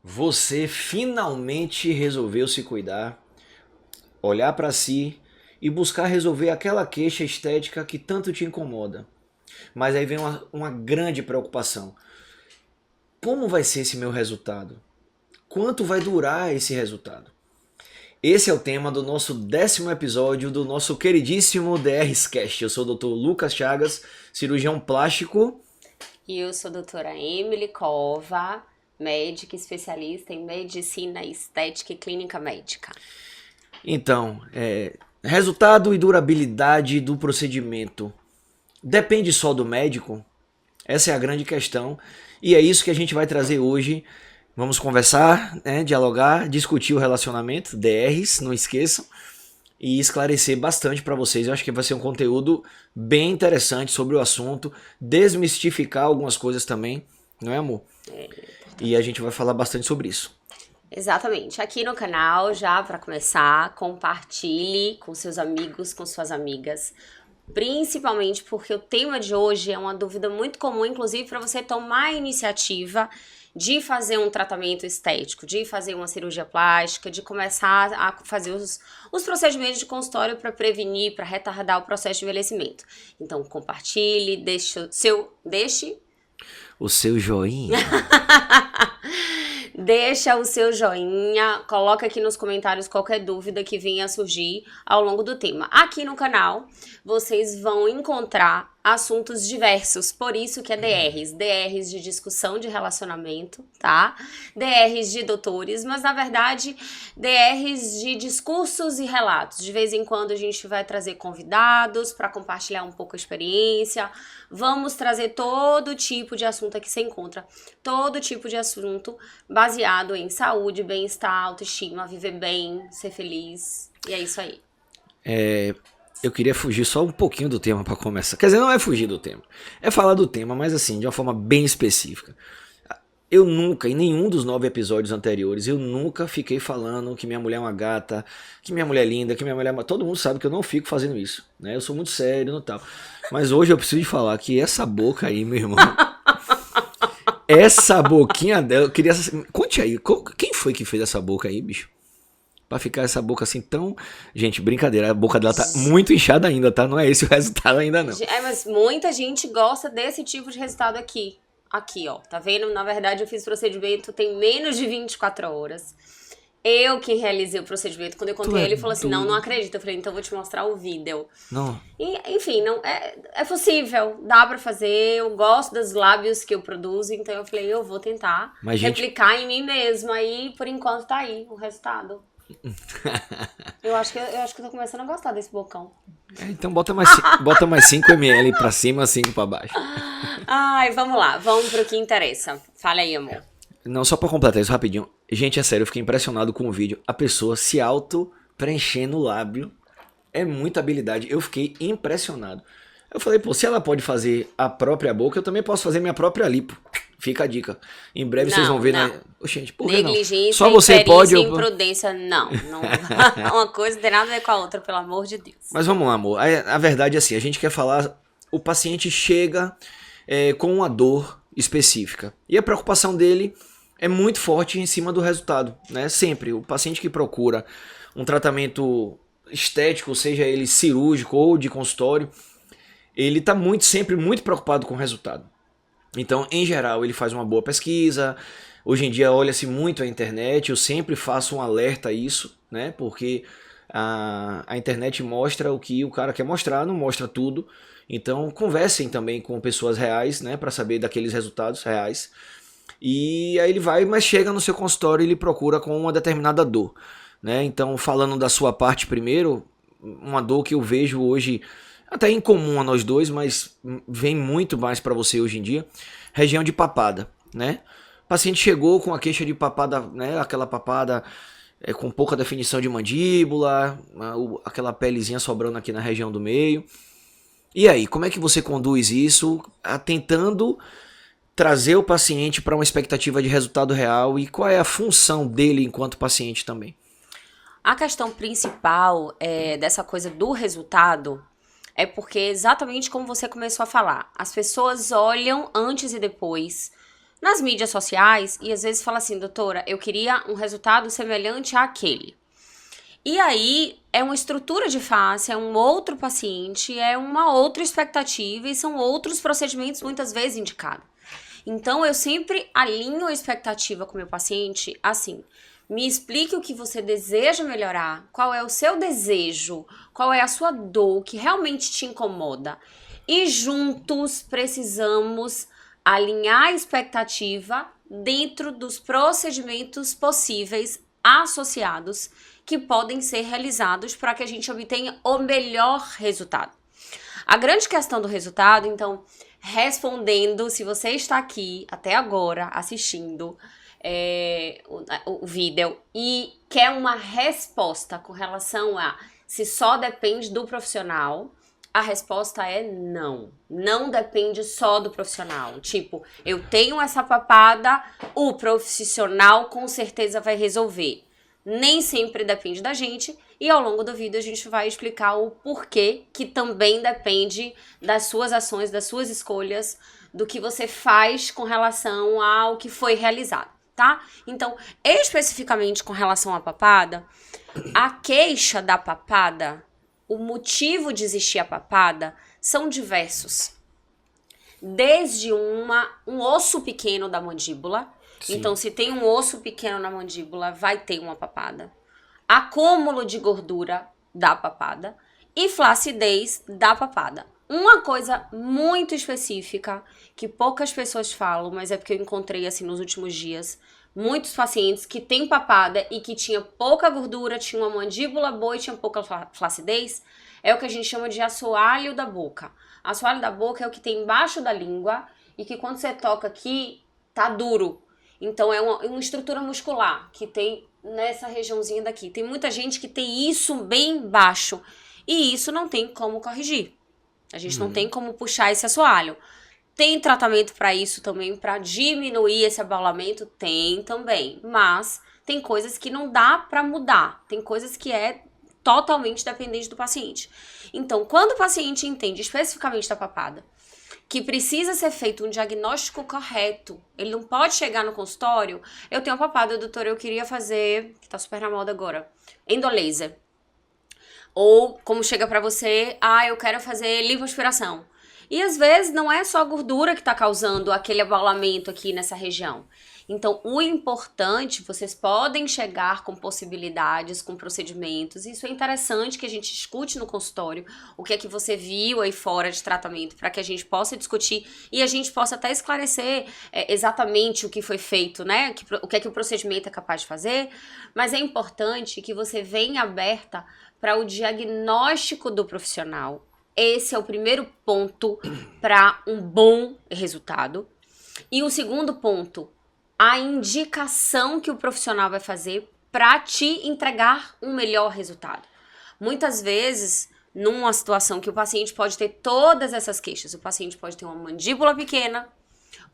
Você finalmente resolveu se cuidar, olhar para si e buscar resolver aquela queixa estética que tanto te incomoda. Mas aí vem uma grande preocupação. Como vai ser esse meu resultado? Quanto vai durar esse resultado? Esse é o tema do nosso 10º episódio do nosso queridíssimo DRsCast. Eu sou o Dr. Lucas Chagas, cirurgião plástico. E eu sou a doutora Emily Cova, médica especialista em medicina estética e clínica médica. Então, resultado e durabilidade do procedimento depende só do médico? Essa é a grande questão e é isso que a gente vai trazer hoje. Vamos conversar, né, dialogar, discutir o relacionamento, DRs, não esqueçam, e esclarecer bastante para vocês. Eu acho que vai ser um conteúdo bem interessante sobre o assunto, desmistificar algumas coisas também, não é, amor? E a gente vai falar bastante sobre isso. Exatamente. Aqui no canal, já para começar, compartilhe com seus amigos, com suas amigas. Principalmente porque o tema de hoje é uma dúvida muito comum, inclusive para você tomar a iniciativa de fazer um tratamento estético, de fazer uma cirurgia plástica, de começar a fazer os procedimentos de consultório para prevenir, para retardar o processo de envelhecimento. Então, compartilhe, deixe O seu joinha. Deixa o seu joinha, coloca aqui nos comentários qualquer dúvida que venha a surgir ao longo do tema. Aqui no canal, vocês vão encontrar assuntos diversos, por isso que é DRs. DRs de discussão de relacionamento, tá? DRs de doutores, mas na verdade, DRs de discursos e relatos. De vez em quando a gente vai trazer convidados para compartilhar um pouco a experiência. Vamos trazer todo tipo de assunto aqui você encontra, todo tipo de assunto baseado em saúde, bem-estar, autoestima, viver bem, ser feliz. E é isso aí. Eu queria fugir só um pouquinho do tema para começar. Quer dizer, não é fugir do tema. É falar do tema, mas assim, de uma forma bem específica. Eu nunca, em nenhum dos 9 episódios anteriores, eu nunca fiquei falando que minha mulher é uma gata, que minha mulher é linda, que minha mulher é... Todo mundo sabe que eu não fico fazendo isso, né? Eu sou muito sério e tal. Mas hoje eu preciso de falar que essa boca aí, meu irmão... Essa boquinha dela, eu queria... Conte aí, quem foi que fez essa boca aí, bicho? Pra ficar essa boca assim tão... Gente, brincadeira, a boca dela tá muito inchada ainda, tá? Não é esse o resultado ainda, não. Mas muita gente gosta desse tipo de resultado aqui. Aqui, ó. Tá vendo? Na verdade, eu fiz o procedimento tem menos de 24 horas. Eu que realizei o procedimento. Quando eu contei ele falou assim, não acredito. Eu falei, então eu vou te mostrar o vídeo. Não. E, enfim, não, é possível. Dá pra fazer. Eu gosto dos lábios que eu produzo. Então eu falei, eu vou tentar replicar em mim mesma. Aí, por enquanto, tá aí o resultado. Eu acho que eu tô começando a gostar desse bocão. Então bota mais 5 ml pra cima, 5 pra baixo. Ai, vamos lá. Vamos pro que interessa. Fala aí, amor. Não, só pra completar isso rapidinho. Gente, é sério, eu fiquei impressionado com o vídeo. A pessoa se auto-preenchendo o lábio. É muita habilidade. Eu fiquei impressionado. Eu falei, pô, se ela pode fazer a própria boca, eu também posso fazer minha própria lipo. Fica a dica. Em breve vocês vão ver, não. né? Gente, por que não? Negligência, Só você pode. Imprudência, não. Uma coisa não tem nada a ver com a outra, pelo amor de Deus. Mas vamos lá, amor. A verdade é assim, a gente quer falar, o paciente chega com uma dor específica. E a preocupação dele é muito forte em cima do resultado, né? Sempre. O paciente que procura um tratamento estético, seja ele cirúrgico ou de consultório, ele está sempre muito preocupado com o resultado. Então, em geral, ele faz uma boa pesquisa. Hoje em dia, olha-se muito a internet. Eu sempre faço um alerta a isso, né? Porque a internet mostra o que o cara quer mostrar, não mostra tudo. Então, conversem também com pessoas reais, né? Para saber daqueles resultados reais. E aí ele vai, mas chega no seu consultório e ele procura com uma determinada dor, né? Então, falando da sua parte primeiro, uma dor que eu vejo hoje até incomum a nós dois, mas vem muito mais para você hoje em dia, região de papada, né? O paciente chegou com a queixa de papada, né? Aquela papada com pouca definição de mandíbula, aquela pelezinha sobrando aqui na região do meio. E aí, como é que você conduz isso, tentando trazer o paciente para uma expectativa de resultado real e qual é a função dele enquanto paciente também? A questão principal dessa coisa do resultado é porque exatamente como você começou a falar, as pessoas olham antes e depois nas mídias sociais e às vezes fala assim, doutora, eu queria um resultado semelhante àquele. E aí é uma estrutura de face, é um outro paciente, é uma outra expectativa e são outros procedimentos muitas vezes indicados. Então eu sempre alinho a expectativa com o meu paciente assim, me explique o que você deseja melhorar, qual é o seu desejo, qual é a sua dor que realmente te incomoda. E juntos precisamos alinhar a expectativa dentro dos procedimentos possíveis associados que podem ser realizados para que a gente obtenha o melhor resultado. A grande questão do resultado, então, respondendo, se você está aqui até agora assistindo o vídeo e quer uma resposta com relação a se só depende do profissional, a resposta é não. Não depende só do profissional. Tipo, eu tenho essa papada, o profissional com certeza vai resolver. Nem sempre depende da gente e ao longo do vídeo a gente vai explicar o porquê que também depende das suas ações, das suas escolhas, do que você faz com relação ao que foi realizado, tá? Então, especificamente com relação à papada, a queixa da papada, o motivo de existir a papada são diversos. Desde um osso pequeno da mandíbula. Sim. Então, se tem um osso pequeno na mandíbula, vai ter uma papada. Acúmulo de gordura da papada e flacidez da papada. Uma coisa muito específica que poucas pessoas falam, mas é porque eu encontrei assim nos últimos dias, muitos pacientes que têm papada e que tinha pouca gordura, tinha uma mandíbula boa e tinha pouca flacidez, é o que a gente chama de assoalho da boca. Assoalho da boca é o que tem embaixo da língua e que quando você toca aqui, tá duro. Então é uma estrutura muscular que tem nessa regiãozinha daqui. Tem muita gente que tem isso bem baixo e isso não tem como corrigir. A gente não tem como puxar esse assoalho. Tem tratamento para isso também, para diminuir esse abaulamento? Tem também, mas tem coisas que não dá para mudar. Tem coisas que é totalmente dependente do paciente. Então, quando o paciente entende especificamente da papada, que precisa ser feito um diagnóstico correto. Ele não pode chegar no consultório, eu tenho uma papada, doutor, eu queria fazer, que tá super na moda agora, endolaser. Ou como chega pra você, eu quero fazer lipoaspiração. E às vezes não é só a gordura que tá causando aquele abaulamento aqui nessa região. Então, o importante, vocês podem chegar com possibilidades, com procedimentos. Isso é interessante que a gente discute no consultório. O que é que você viu aí fora de tratamento, para que a gente possa discutir e a gente possa até esclarecer exatamente o que foi feito, né? O que é que o procedimento é capaz de fazer. Mas é importante que você venha aberta para o diagnóstico do profissional. Esse é o primeiro ponto para um bom resultado. E o segundo ponto, a indicação que o profissional vai fazer para te entregar um melhor resultado. Muitas vezes, numa situação que o paciente pode ter todas essas queixas, o paciente pode ter uma mandíbula pequena,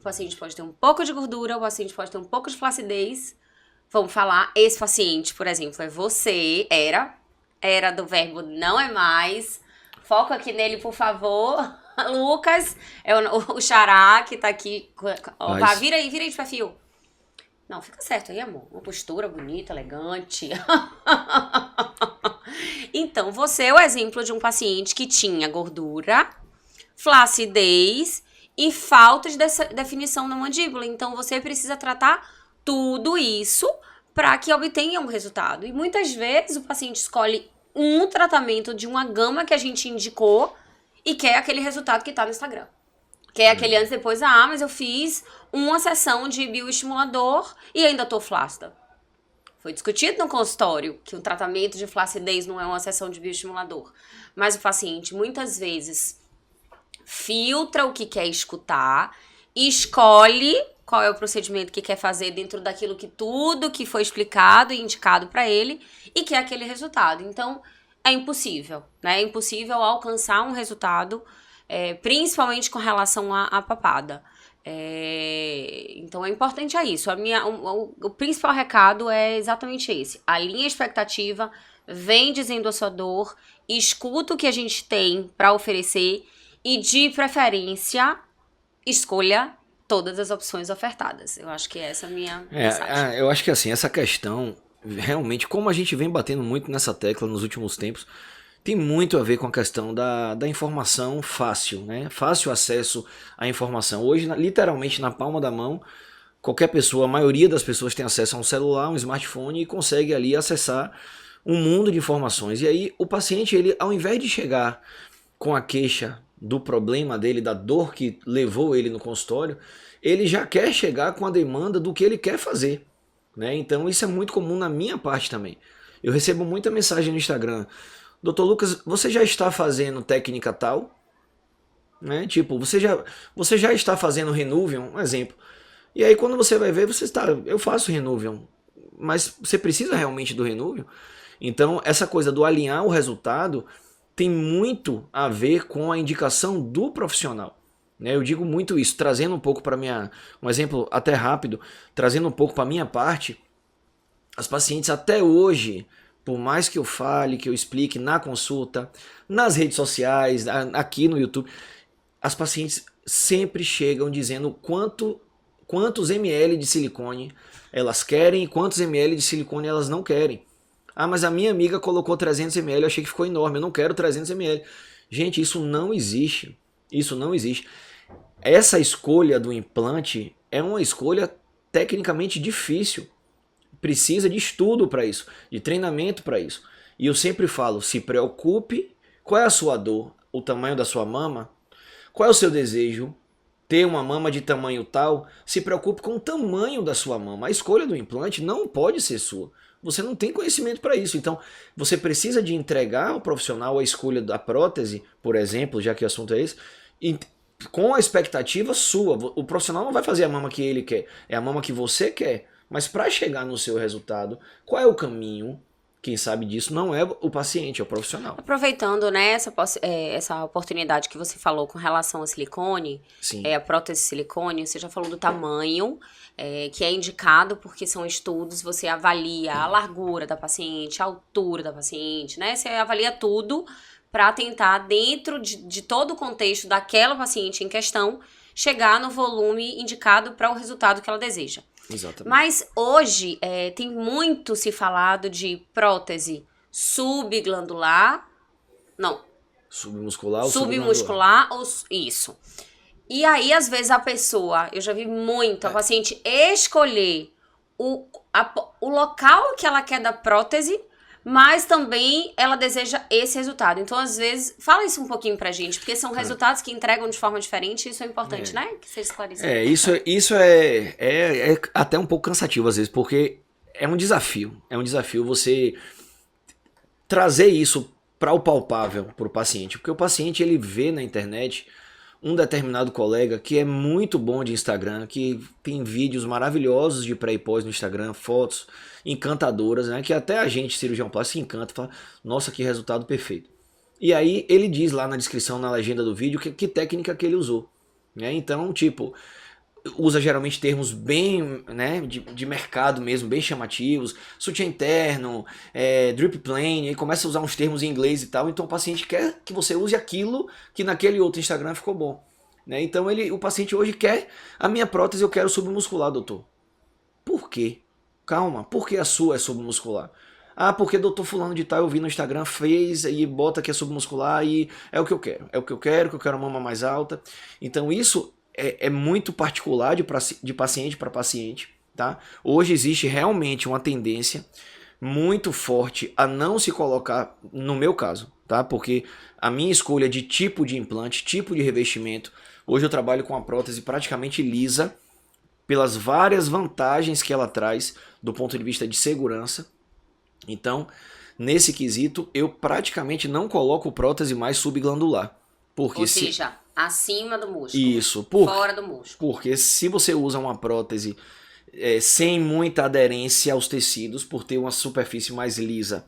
o paciente pode ter um pouco de gordura, o paciente pode ter um pouco de flacidez. Vamos falar, esse paciente, por exemplo, é você, era do verbo não é mais. Foco aqui nele, por favor. Lucas, é o xará que tá aqui. Vira aí de perfil. Não, fica certo aí, amor. Uma postura bonita, elegante. Então, você é o exemplo de um paciente que tinha gordura, flacidez e falta de definição na mandíbula. Então, você precisa tratar tudo isso para que obtenha um resultado. E muitas vezes o paciente escolhe um tratamento de uma gama que a gente indicou e quer aquele resultado que tá no Instagram. Quer aquele antes e depois, mas eu fiz uma sessão de bioestimulador e ainda tô flácida. Foi discutido no consultório que o tratamento de flacidez não é uma sessão de bioestimulador. Mas o paciente muitas vezes filtra o que quer escutar, escolhe qual é o procedimento que quer fazer dentro daquilo que tudo que foi explicado e indicado para ele e quer aquele resultado. Então, é impossível, né? É impossível alcançar um resultado, principalmente com relação à papada. Então, é importante isso. O principal recado é exatamente esse. Alinha a expectativa, vem dizendo a sua dor, escuta o que a gente tem para oferecer e, de preferência, escolha todas as opções ofertadas. Eu acho que essa é a minha mensagem. Eu acho que assim, essa questão, realmente, como a gente vem batendo muito nessa tecla nos últimos tempos, tem muito a ver com a questão da informação fácil, né? Fácil acesso à informação. Hoje, literalmente, na palma da mão, qualquer pessoa, a maioria das pessoas tem acesso a um celular, um smartphone e consegue ali acessar um mundo de informações. E aí, o paciente, ele, ao invés de chegar com a queixa do problema dele, da dor que levou ele no consultório, ele já quer chegar com a demanda do que ele quer fazer, né? Então isso é muito comum na minha parte também. Eu recebo muita mensagem no Instagram: Dr. Lucas, você já está fazendo técnica tal? Né? Tipo, você já está fazendo Renuvium? Um exemplo. E aí quando você vai ver, eu faço Renuvium, mas você precisa realmente do Renuvium? Então essa coisa do alinhar o resultado tem muito a ver com a indicação do profissional. Eu digo muito isso, trazendo um pouco para um exemplo até rápido, trazendo um pouco para minha parte, as pacientes até hoje, por mais que eu fale, que eu explique na consulta, nas redes sociais, aqui no YouTube, as pacientes sempre chegam dizendo quantos ml de silicone elas querem e quantos ml de silicone elas não querem. Ah, mas a minha amiga colocou 300 ml, eu achei que ficou enorme, eu não quero 300 ml. Gente, isso não existe. Isso não existe. Essa escolha do implante é uma escolha tecnicamente difícil. Precisa de estudo para isso, de treinamento para isso. E eu sempre falo, se preocupe, qual é a sua dor? O tamanho da sua mama? Qual é o seu desejo? Ter uma mama de tamanho tal? Se preocupe com o tamanho da sua mama. A escolha do implante não pode ser sua. Você não tem conhecimento para isso. Então, você precisa de entregar ao profissional a escolha da prótese, por exemplo, já que o assunto é esse, com a expectativa sua. O profissional não vai fazer a mama que ele quer, é a mama que você quer. Mas para chegar no seu resultado, qual é o caminho? Quem sabe disso não é o paciente, é o profissional. Aproveitando, né, essa oportunidade que você falou com relação ao silicone, Sim. A prótese de silicone, você já falou do tamanho, que é indicado porque são estudos, você avalia a largura da paciente, a altura da paciente, né? Você avalia tudo para tentar, dentro de todo o contexto daquela paciente em questão, chegar no volume indicado para o resultado que ela deseja. Exatamente. Mas hoje tem muito se falado de prótese subglandular, não, submuscular ou submuscular, ou isso. E aí, às vezes, a pessoa, eu já vi muito, a paciente escolher o local que ela quer da prótese, mas também ela deseja esse resultado. Então, às vezes, fala isso um pouquinho pra gente, porque são resultados que entregam de forma diferente, e isso é importante, né? Que vocês esclareçam. Isso é até um pouco cansativo, às vezes, porque é um desafio. É um desafio você trazer isso para o palpável para o paciente. Porque o paciente, ele vê na internet um determinado colega que é muito bom de Instagram, que tem vídeos maravilhosos de pré e pós no Instagram, fotos encantadoras, né? Que até a gente, cirurgião plástico, se encanta, fala, nossa, que resultado perfeito. E aí ele diz lá na descrição, na legenda do vídeo, que técnica que ele usou. Né? Então, tipo, usa geralmente termos bem, né, de mercado mesmo, bem chamativos, sutiã interno, drip plane, e começa a usar uns termos em inglês e tal, então o paciente quer que você use aquilo que naquele outro Instagram ficou bom. Né? Então o paciente hoje quer, a minha prótese eu quero submuscular, doutor. Por quê? Calma, por que a sua é submuscular? Ah, porque doutor fulano de tal eu vi no Instagram, fez e bota que é submuscular e é o que eu quero. É o que eu quero uma mama mais alta. Então isso é muito particular de paciente para paciente, tá? Hoje existe realmente uma tendência muito forte a não se colocar, no meu caso, tá? Porque a minha escolha de tipo de implante, tipo de revestimento, hoje eu trabalho com a prótese praticamente lisa, pelas várias vantagens que ela traz do ponto de vista de segurança. Então, nesse quesito, eu praticamente não coloco prótese mais subglandular. Porque ou seja, acima do músculo. Isso. Fora do músculo. Porque se você usa uma prótese sem muita aderência aos tecidos, por ter uma superfície mais lisa,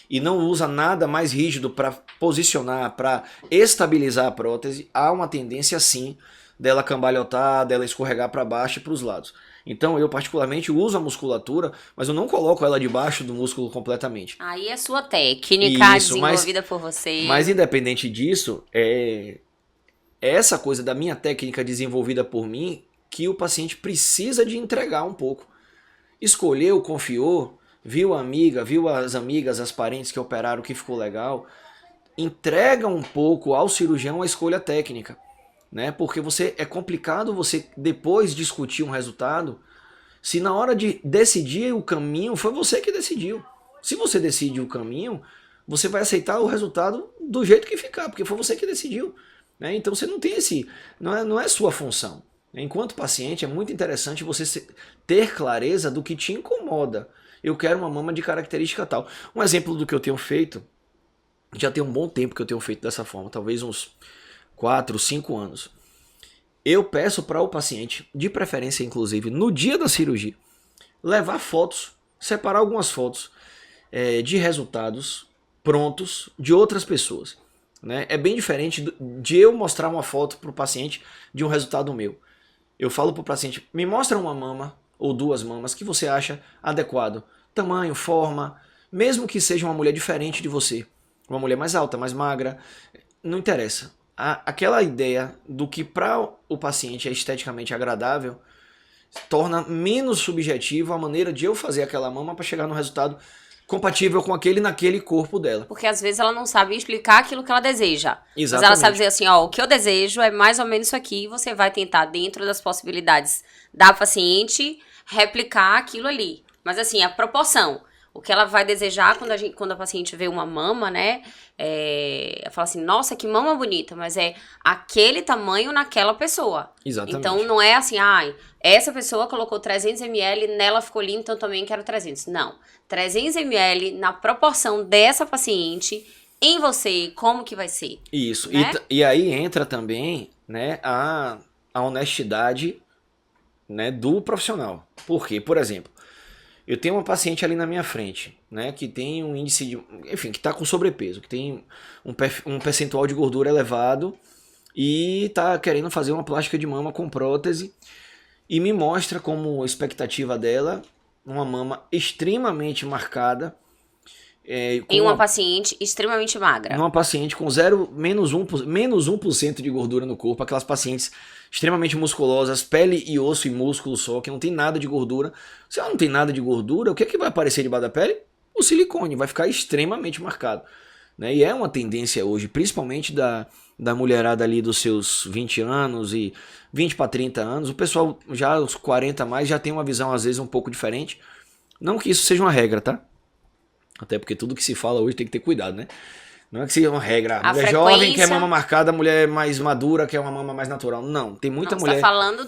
e não usa nada mais rígido para posicionar, para estabilizar a prótese, há uma tendência sim dela cambalhotar, dela escorregar para baixo e para os lados. Então eu particularmente uso a musculatura, mas eu não coloco ela debaixo do músculo completamente. Aí é sua técnica desenvolvida por você. Mas independente disso, essa coisa da minha técnica desenvolvida por mim, que o paciente precisa de entregar um pouco. Escolheu, confiou, viu a amiga, viu as amigas, as parentes que operaram, que ficou legal, entrega um pouco ao cirurgião a escolha técnica, né? Porque é complicado você depois discutir um resultado se na hora de decidir o caminho foi você que decidiu. Se você decide o caminho, você vai aceitar o resultado do jeito que ficar, porque foi você que decidiu, né? Então você não tem não é sua função. Enquanto paciente é muito interessante você ter clareza do que te incomoda. Eu quero uma mama de característica tal. Um exemplo do que eu tenho feito, já tem um bom tempo que eu tenho feito dessa forma, talvez uns 4, 5 anos. Eu peço para o paciente, de preferência inclusive no dia da cirurgia, levar fotos, separar algumas fotos de resultados prontos de outras pessoas. Né? É bem diferente de eu mostrar uma foto para o paciente de um resultado meu. Eu falo para o paciente, me mostra uma mama ou 2 mamas que você acha adequado. Tamanho, forma, mesmo que seja uma mulher diferente de você. Uma mulher mais alta, mais magra, não interessa. Aquela ideia do que para o paciente é esteticamente agradável torna menos subjetivo a maneira de eu fazer aquela mama para chegar no resultado compatível com naquele corpo dela. Porque às vezes ela não sabe explicar aquilo que ela deseja. Exatamente. Mas ela sabe dizer assim, ó, o que eu desejo é mais ou menos isso aqui, e você vai tentar, dentro das possibilidades da paciente, replicar aquilo ali. Mas assim, a proporção. O que ela vai desejar quando a paciente vê uma mama, né? Ela fala assim, nossa, que mama bonita, mas é aquele tamanho naquela pessoa. Exatamente. Então não é assim, essa pessoa colocou 300 ml, nela ficou lindo, então também quero 300. Não. 300 ml na proporção dessa paciente, em você, como que vai ser. Isso. Né? E aí entra também, né, a honestidade, né, do profissional. Por quê? Por exemplo, eu tenho uma paciente ali na minha frente, né, que tem um índice de, enfim, que está com sobrepeso, que tem um percentual de gordura elevado e está querendo fazer uma plástica de mama com prótese e me mostra como expectativa dela uma mama extremamente marcada. Em uma paciente extremamente magra. Numa paciente com menos 1% de gordura no corpo, aquelas pacientes extremamente musculosas, pele e osso e músculo só, que não tem nada de gordura. Se ela não tem nada de gordura, o que é que vai aparecer debaixo da pele? O silicone, vai ficar extremamente marcado. Né? E é uma tendência hoje, principalmente da mulherada ali dos seus 20 anos e 20 para 30 anos. O pessoal já aos 40 a mais já tem uma visão às vezes um pouco diferente. Não que isso seja uma regra, tá? Até porque tudo que se fala hoje tem que ter cuidado, né? Não é que seja uma regra. A mulher jovem quer mama marcada, a mulher mais madura quer uma mama mais natural. Não, tem muita mulher... Você está falando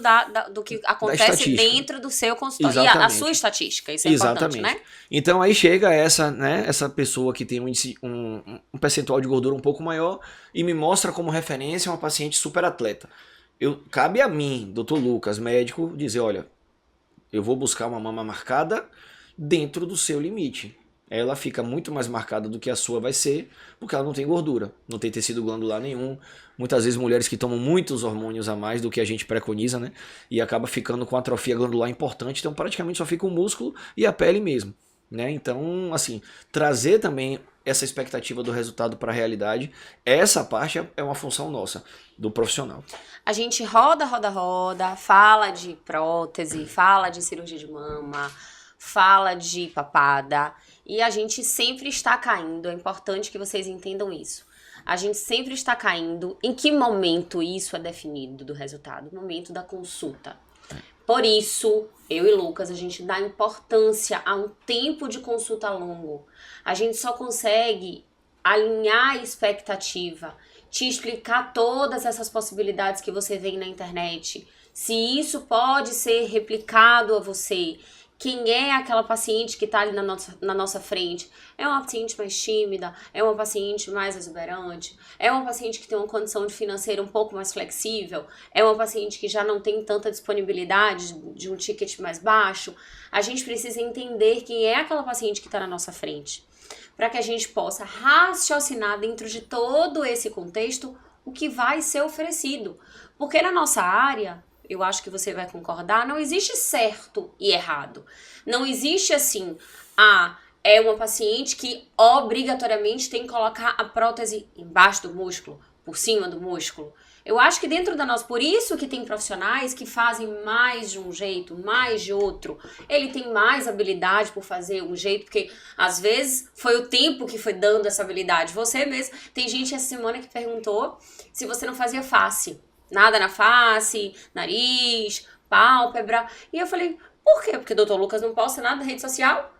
do que acontece dentro do seu consultório. Exatamente. E a sua estatística, isso é importante, né? Então aí chega essa pessoa que tem um percentual de gordura um pouco maior e me mostra como referência uma paciente super atleta. Cabe a mim, Dr. Lucas, médico, dizer, olha, eu vou buscar uma mama marcada dentro do seu limite. Ela fica muito mais marcada do que a sua vai ser, porque ela não tem gordura, não tem tecido glandular nenhum. Muitas vezes mulheres que tomam muitos hormônios a mais do que a gente preconiza, né? E acaba ficando com atrofia glandular importante, então praticamente só fica o músculo e a pele mesmo, né? Então, assim, trazer também essa expectativa do resultado para a realidade, essa parte é uma função nossa, do profissional. A gente roda, fala de prótese, fala de cirurgia de mama, fala de papada, e a gente sempre está caindo, é importante que vocês entendam isso. A gente sempre está caindo. Em que momento isso é definido do resultado? No momento da consulta. Por isso, eu e Lucas, a gente dá importância a um tempo de consulta longo. A gente só consegue alinhar a expectativa, te explicar todas essas possibilidades que você vê na internet, se isso pode ser replicado a você. Quem é aquela paciente que está ali na nossa frente? É uma paciente mais tímida? É uma paciente mais exuberante? É uma paciente que tem uma condição financeira um pouco mais flexível? É uma paciente que já não tem tanta disponibilidade de um ticket mais baixo? A gente precisa entender quem é aquela paciente que está na nossa frente, para que a gente possa raciocinar dentro de todo esse contexto o que vai ser oferecido. Porque na nossa área, eu acho que você vai concordar, não existe certo e errado. Não existe assim, é uma paciente que obrigatoriamente tem que colocar a prótese embaixo do músculo, por cima do músculo. Eu acho que dentro da nossa, por isso que tem profissionais que fazem mais de um jeito, mais de outro. Ele tem mais habilidade por fazer um jeito, porque às vezes foi o tempo que foi dando essa habilidade. Você mesmo, tem gente essa semana que perguntou se você não fazia face. Nada na face, nariz, pálpebra. E eu falei, por quê? Porque o Dr. Lucas não posta nada na rede social?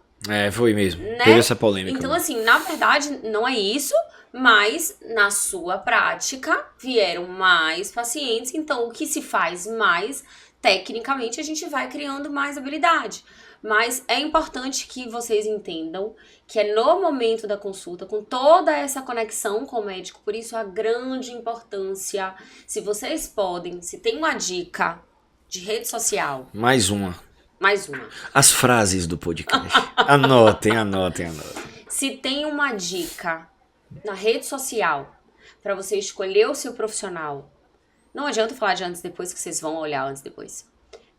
Foi mesmo. Né? Teve essa polêmica. Então, assim, na verdade, não é isso, mas na sua prática vieram mais pacientes. Então, o que se faz mais, tecnicamente, a gente vai criando mais habilidade. Mas é importante que vocês entendam que é no momento da consulta, com toda essa conexão com o médico, por isso a grande importância, se vocês podem, se tem uma dica de rede social. Mais uma. As frases do podcast. Anotem. Se tem uma dica na rede social para você escolher o seu profissional, não adianta falar de antes e depois, que vocês vão olhar antes e depois.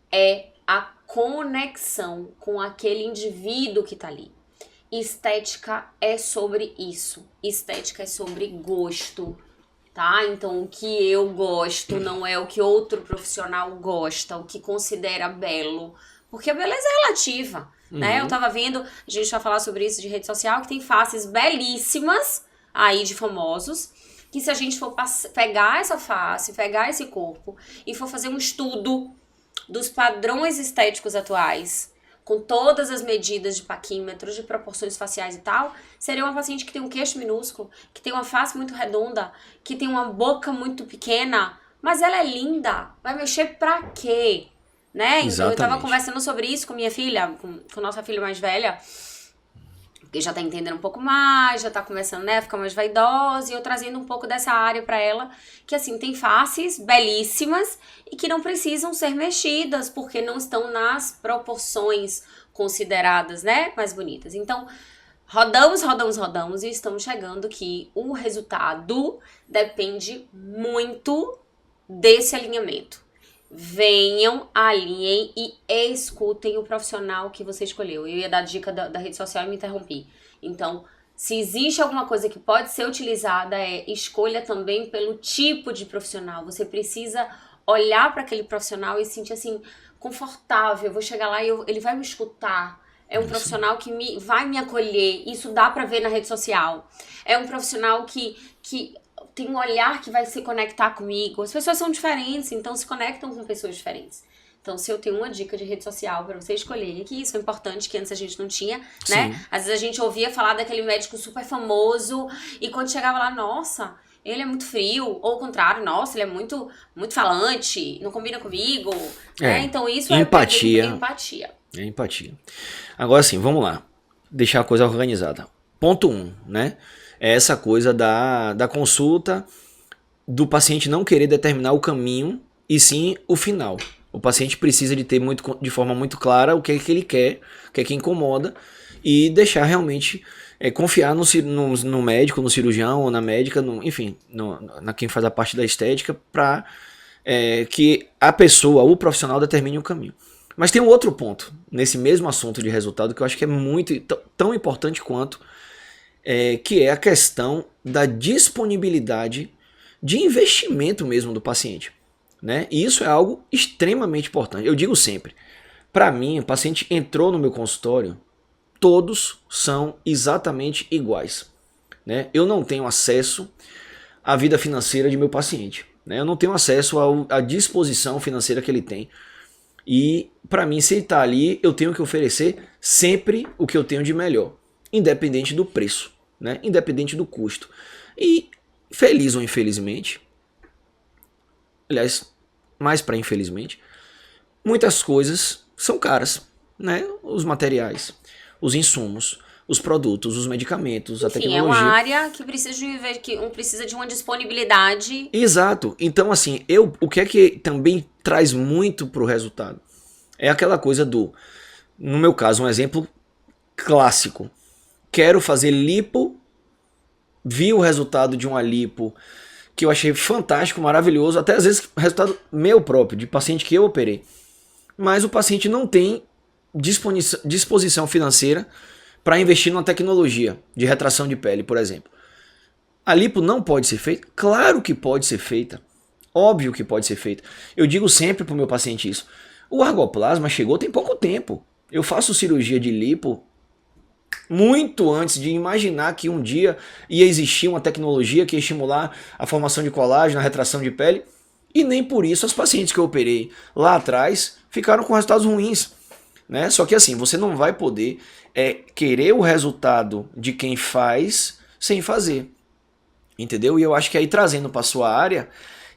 É a conexão com aquele indivíduo que tá ali. Estética é sobre isso. Estética é sobre gosto, tá? Então, o que eu gosto não é o que outro profissional gosta, o que considera belo. Porque a beleza é relativa, né? Eu tava vendo, a gente vai falar sobre isso de rede social, que tem faces belíssimas aí de famosos, que se a gente for pegar essa face, pegar esse corpo e for fazer um estudo dos padrões estéticos atuais, com todas as medidas de paquímetros, de proporções faciais e tal, seria uma paciente que tem um queixo minúsculo, que tem uma face muito redonda, que tem uma boca muito pequena, mas ela é linda. Vai mexer pra quê? Né? Então eu tava conversando sobre isso com minha filha, com nossa filha mais velha, que já tá entendendo um pouco mais, já tá começando, né, a ficar mais vaidosa, e eu trazendo um pouco dessa área pra ela, que assim, tem faces belíssimas e que não precisam ser mexidas, porque não estão nas proporções consideradas, né, mais bonitas. Então, rodamos e estamos chegando que o resultado depende muito desse alinhamento. Venham, alinhem e escutem o profissional que você escolheu. Eu ia dar dica da rede social e me interrompi. Então, se existe alguma coisa que pode ser utilizada, escolha também pelo tipo de profissional. Você precisa olhar para aquele profissional e se sentir assim, confortável. Eu vou chegar lá e ele vai me escutar. É um profissional que vai me acolher. Isso dá pra ver na rede social. É um profissional que tem um olhar que vai se conectar comigo. As pessoas são diferentes, então se conectam com pessoas diferentes. Então, se eu tenho uma dica de rede social pra você escolher, que isso é importante, que antes a gente não tinha, né? Sim. Às vezes a gente ouvia falar daquele médico super famoso e quando chegava lá, nossa, ele é muito frio. Ou ao contrário, nossa, ele é muito, muito falante, não combina comigo. Né? Então, isso empatia. É empatia. Agora sim, vamos lá. Deixar a coisa organizada. Ponto 1, né? É essa coisa da consulta, do paciente não querer determinar o caminho e sim o final. O paciente precisa de ter de forma muito clara o que é que ele quer, o que é que incomoda e deixar realmente confiar no médico, no cirurgião ou na médica, enfim, na quem faz a parte da estética, para que a pessoa, o profissional, determine o caminho. Mas tem um outro ponto nesse mesmo assunto de resultado que eu acho que é muito tão importante quanto, que é a questão da disponibilidade de investimento mesmo do paciente, né? E isso é algo extremamente importante. Eu digo sempre, para mim, o paciente entrou no meu consultório, todos são exatamente iguais, né? Eu não tenho acesso à vida financeira de meu paciente, né? Eu não tenho acesso à disposição financeira que ele tem. E para mim, se ele está ali, eu tenho que oferecer sempre o que eu tenho de melhor, independente do preço, né? Independente do custo. E feliz ou infelizmente, aliás, mais para infelizmente, muitas coisas são caras, né? Os materiais, os insumos, os produtos, os medicamentos, a tecnologia. É uma área que precisa de uma disponibilidade. Exato. Então, assim, o que é que também traz muito pro resultado? É aquela coisa no meu caso, um exemplo clássico. Quero fazer lipo, vi o resultado de uma lipo que eu achei fantástico, maravilhoso, até às vezes resultado meu próprio, de paciente que eu operei. Mas o paciente não tem disposição financeira para investir numa tecnologia de retração de pele, por exemplo. A lipo não pode ser feita? Claro que pode ser feita. Óbvio que pode ser feito. Eu digo sempre pro meu paciente isso. O argoplasma chegou tem pouco tempo. Eu faço cirurgia de lipo muito antes de imaginar que um dia ia existir uma tecnologia que ia estimular a formação de colágeno, a retração de pele. E nem por isso as pacientes que eu operei lá atrás ficaram com resultados ruins. Né? Só que assim, você não vai poder querer o resultado de quem faz sem fazer. Entendeu? E eu acho que aí trazendo para sua área,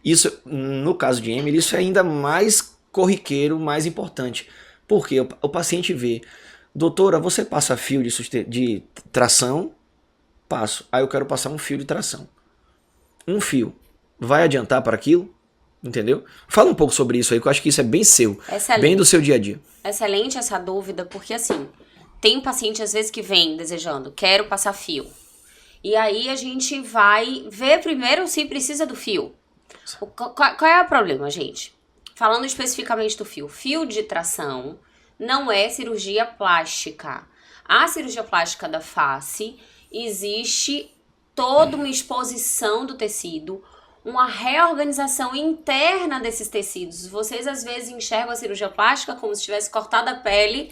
isso, no caso de Emily, isso é ainda mais corriqueiro, mais importante. Porque o paciente vê, doutora, você passa fio de tração? Passo. Aí eu quero passar um fio de tração. Um fio. Vai adiantar para aquilo? Entendeu? Fala um pouco sobre isso aí, que eu acho que isso é bem seu. Excelente. Bem do seu dia a dia. Excelente essa dúvida, porque assim, tem paciente às vezes que vem desejando, quero passar fio. E aí a gente vai ver primeiro se precisa do fio. Qual é o problema, gente? Falando especificamente do fio. Fio de tração não é cirurgia plástica. A cirurgia plástica da face, existe toda uma exposição do tecido, uma reorganização interna desses tecidos. Vocês às vezes enxergam a cirurgia plástica como se tivesse cortado a pele,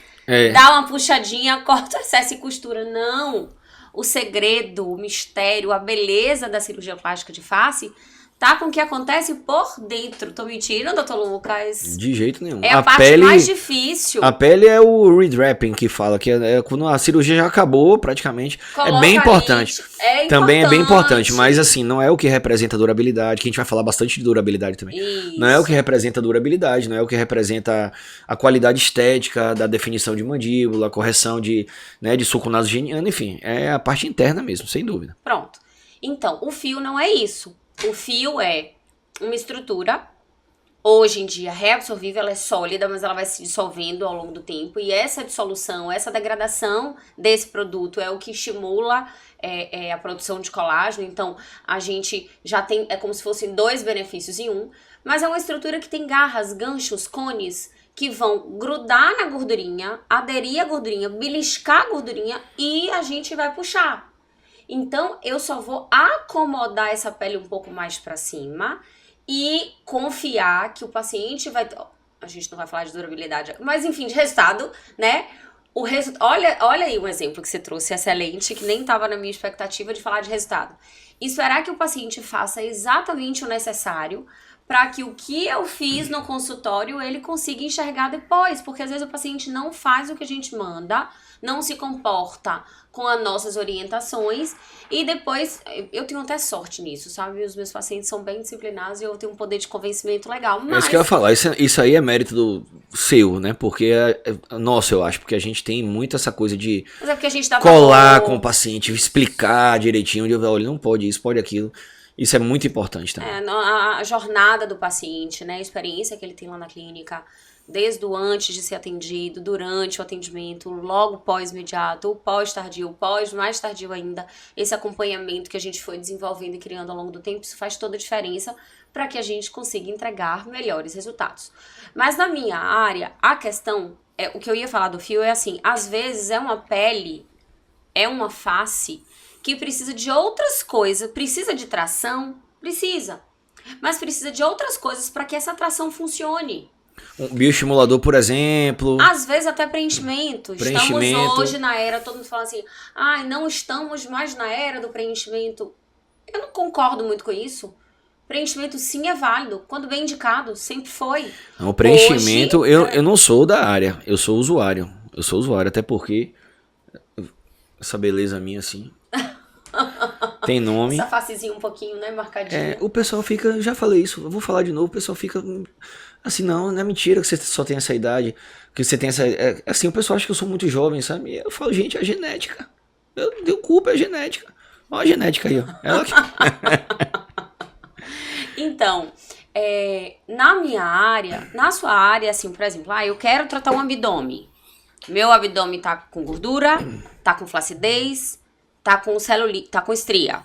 dá uma puxadinha, corta o excesso e costura. Não! O segredo, o mistério, a beleza da cirurgia plástica de face tá com o que acontece por dentro. Tô mentindo, doutor Lucas? De jeito nenhum. É a parte mais difícil. A pele é o redrapping que fala, que é quando a cirurgia já acabou, praticamente. Coloca é bem importante. Também é bem importante. importante, mas assim, não é o que representa durabilidade, que a gente vai falar bastante de durabilidade também. Isso. Não é o que representa durabilidade, não é o que representa a qualidade estética da definição de mandíbula, a correção de sulco nasogeniano, enfim, é a parte interna mesmo, sem dúvida. Pronto. Então, o fio não é isso. O fio é uma estrutura, hoje em dia reabsorvível, ela é sólida, mas ela vai se dissolvendo ao longo do tempo. E essa dissolução, essa degradação desse produto é o que estimula a produção de colágeno. Então, a gente já tem, é como se fossem 2 benefícios em um. Mas é uma estrutura que tem garras, ganchos, cones, que vão grudar na gordurinha, aderir à gordurinha, beliscar a gordurinha e a gente vai puxar. Então, eu só vou acomodar essa pele um pouco mais pra cima e confiar que o paciente vai... A gente não vai falar de durabilidade, mas enfim, de resultado, né? Olha aí um exemplo que você trouxe, excelente, que nem estava na minha expectativa de falar de resultado. Esperar que o paciente faça exatamente o necessário para que o que eu fiz no consultório ele consiga enxergar depois, porque às vezes o paciente não faz o que a gente manda, não se comporta com as nossas orientações e depois, eu tenho até sorte nisso, sabe? Os meus pacientes são bem disciplinados e eu tenho um poder de convencimento legal, mas... É isso que eu ia falar, isso aí é mérito do seu, né? Porque nossa, eu acho, porque a gente tem muito essa coisa de mas é porque a gente dá colar valor com o paciente, explicar direitinho, de olha, não pode isso, pode aquilo. Isso é muito importante também. A jornada do paciente, né? A experiência que ele tem lá na clínica, desde o antes de ser atendido, durante o atendimento, logo pós-imediato, o pós-tardio, pós-mais tardio ainda, esse acompanhamento que a gente foi desenvolvendo e criando ao longo do tempo, isso faz toda a diferença para que a gente consiga entregar melhores resultados. Mas na minha área, a questão, o que eu ia falar do fio é assim, às vezes é uma pele, é uma face que precisa de outras coisas, precisa de tração, precisa, mas precisa de outras coisas para que essa tração funcione. Um bioestimulador, por exemplo. Às vezes até preenchimento. Estamos hoje na era, todo mundo fala assim, não estamos mais na era do preenchimento. Eu não concordo muito com isso. Preenchimento sim é válido, quando bem indicado, sempre foi. O preenchimento, hoje, eu não sou da área, eu sou usuário. Eu sou usuário, até porque essa beleza minha assim... Tem nome. Essa facezinha um pouquinho, né, marcadinha. O pessoal fica, já falei isso, eu vou falar de novo, o pessoal fica assim, não é mentira que você só tem essa idade, que você tem essa... assim, o pessoal acha que eu sou muito jovem, sabe? Eu falo, gente, é genética. Eu deu culpa, é genética. Olha a genética aí, ó. Ela que... Então, na minha área, na sua área, assim, por exemplo, eu quero tratar um abdômen. Meu abdômen tá com gordura, tá com flacidez, tá com celulite, tá com estria.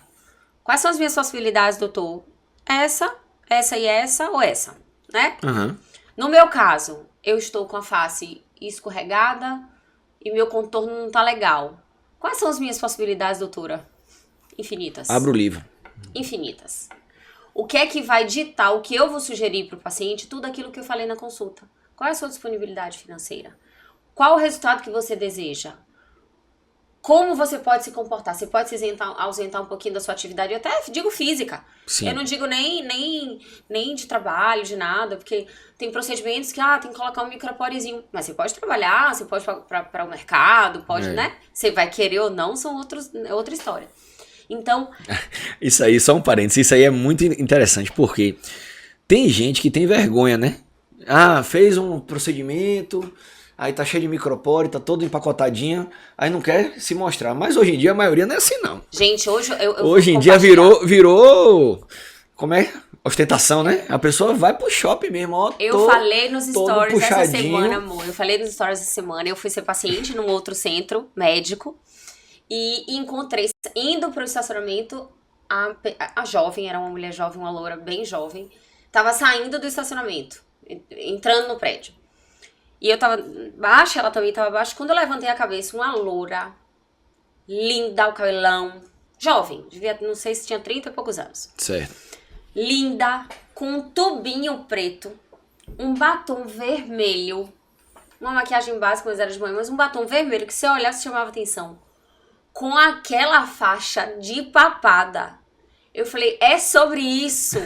Quais são as minhas possibilidades, doutor? Essa e essa ou essa, né? Uhum. No meu caso, eu estou com a face escorregada e meu contorno não tá legal. Quais são as minhas possibilidades, doutora? Infinitas. Abra o livro. Infinitas. O que é que vai ditar o que eu vou sugerir para o paciente? Tudo aquilo que eu falei na consulta. Qual é a sua disponibilidade financeira? Qual o resultado que você deseja? Como você pode se comportar? Você pode se ausentar um pouquinho da sua atividade, eu até digo física. Sim. Eu não digo nem de trabalho, de nada, porque tem procedimentos que, tem que colocar um microporezinho. Mas você pode trabalhar, você pode para o mercado, pode, né? Você vai querer ou não, é outra história. Então... Isso aí, só um parênteses, isso aí é muito interessante, porque tem gente que tem vergonha, né? Fez um procedimento... Aí tá cheio de micropore, tá todo empacotadinho, aí não quer se mostrar. Mas hoje em dia a maioria não é assim, não. Gente, hoje em dia virou, como é? Ostentação, né? A pessoa vai pro shopping mesmo, ó. Eu falei nos stories essa puxadinho. semana, amor. Eu falei nos stories essa semana, eu fui ser paciente num outro centro médico e encontrei, indo pro estacionamento, a jovem, era uma mulher jovem, uma loura bem jovem, tava saindo do estacionamento, entrando no prédio. E eu tava baixa, ela também tava baixa. Quando eu levantei a cabeça, uma loura, linda, o cabelão, jovem, devia, não sei se tinha 30 e poucos anos. Certo. Linda, com um tubinho preto, um batom vermelho, uma maquiagem básica, mas era de manhã, mas um batom vermelho que se eu olhasse chamava atenção. Com aquela faixa de papada. Eu falei, é sobre isso.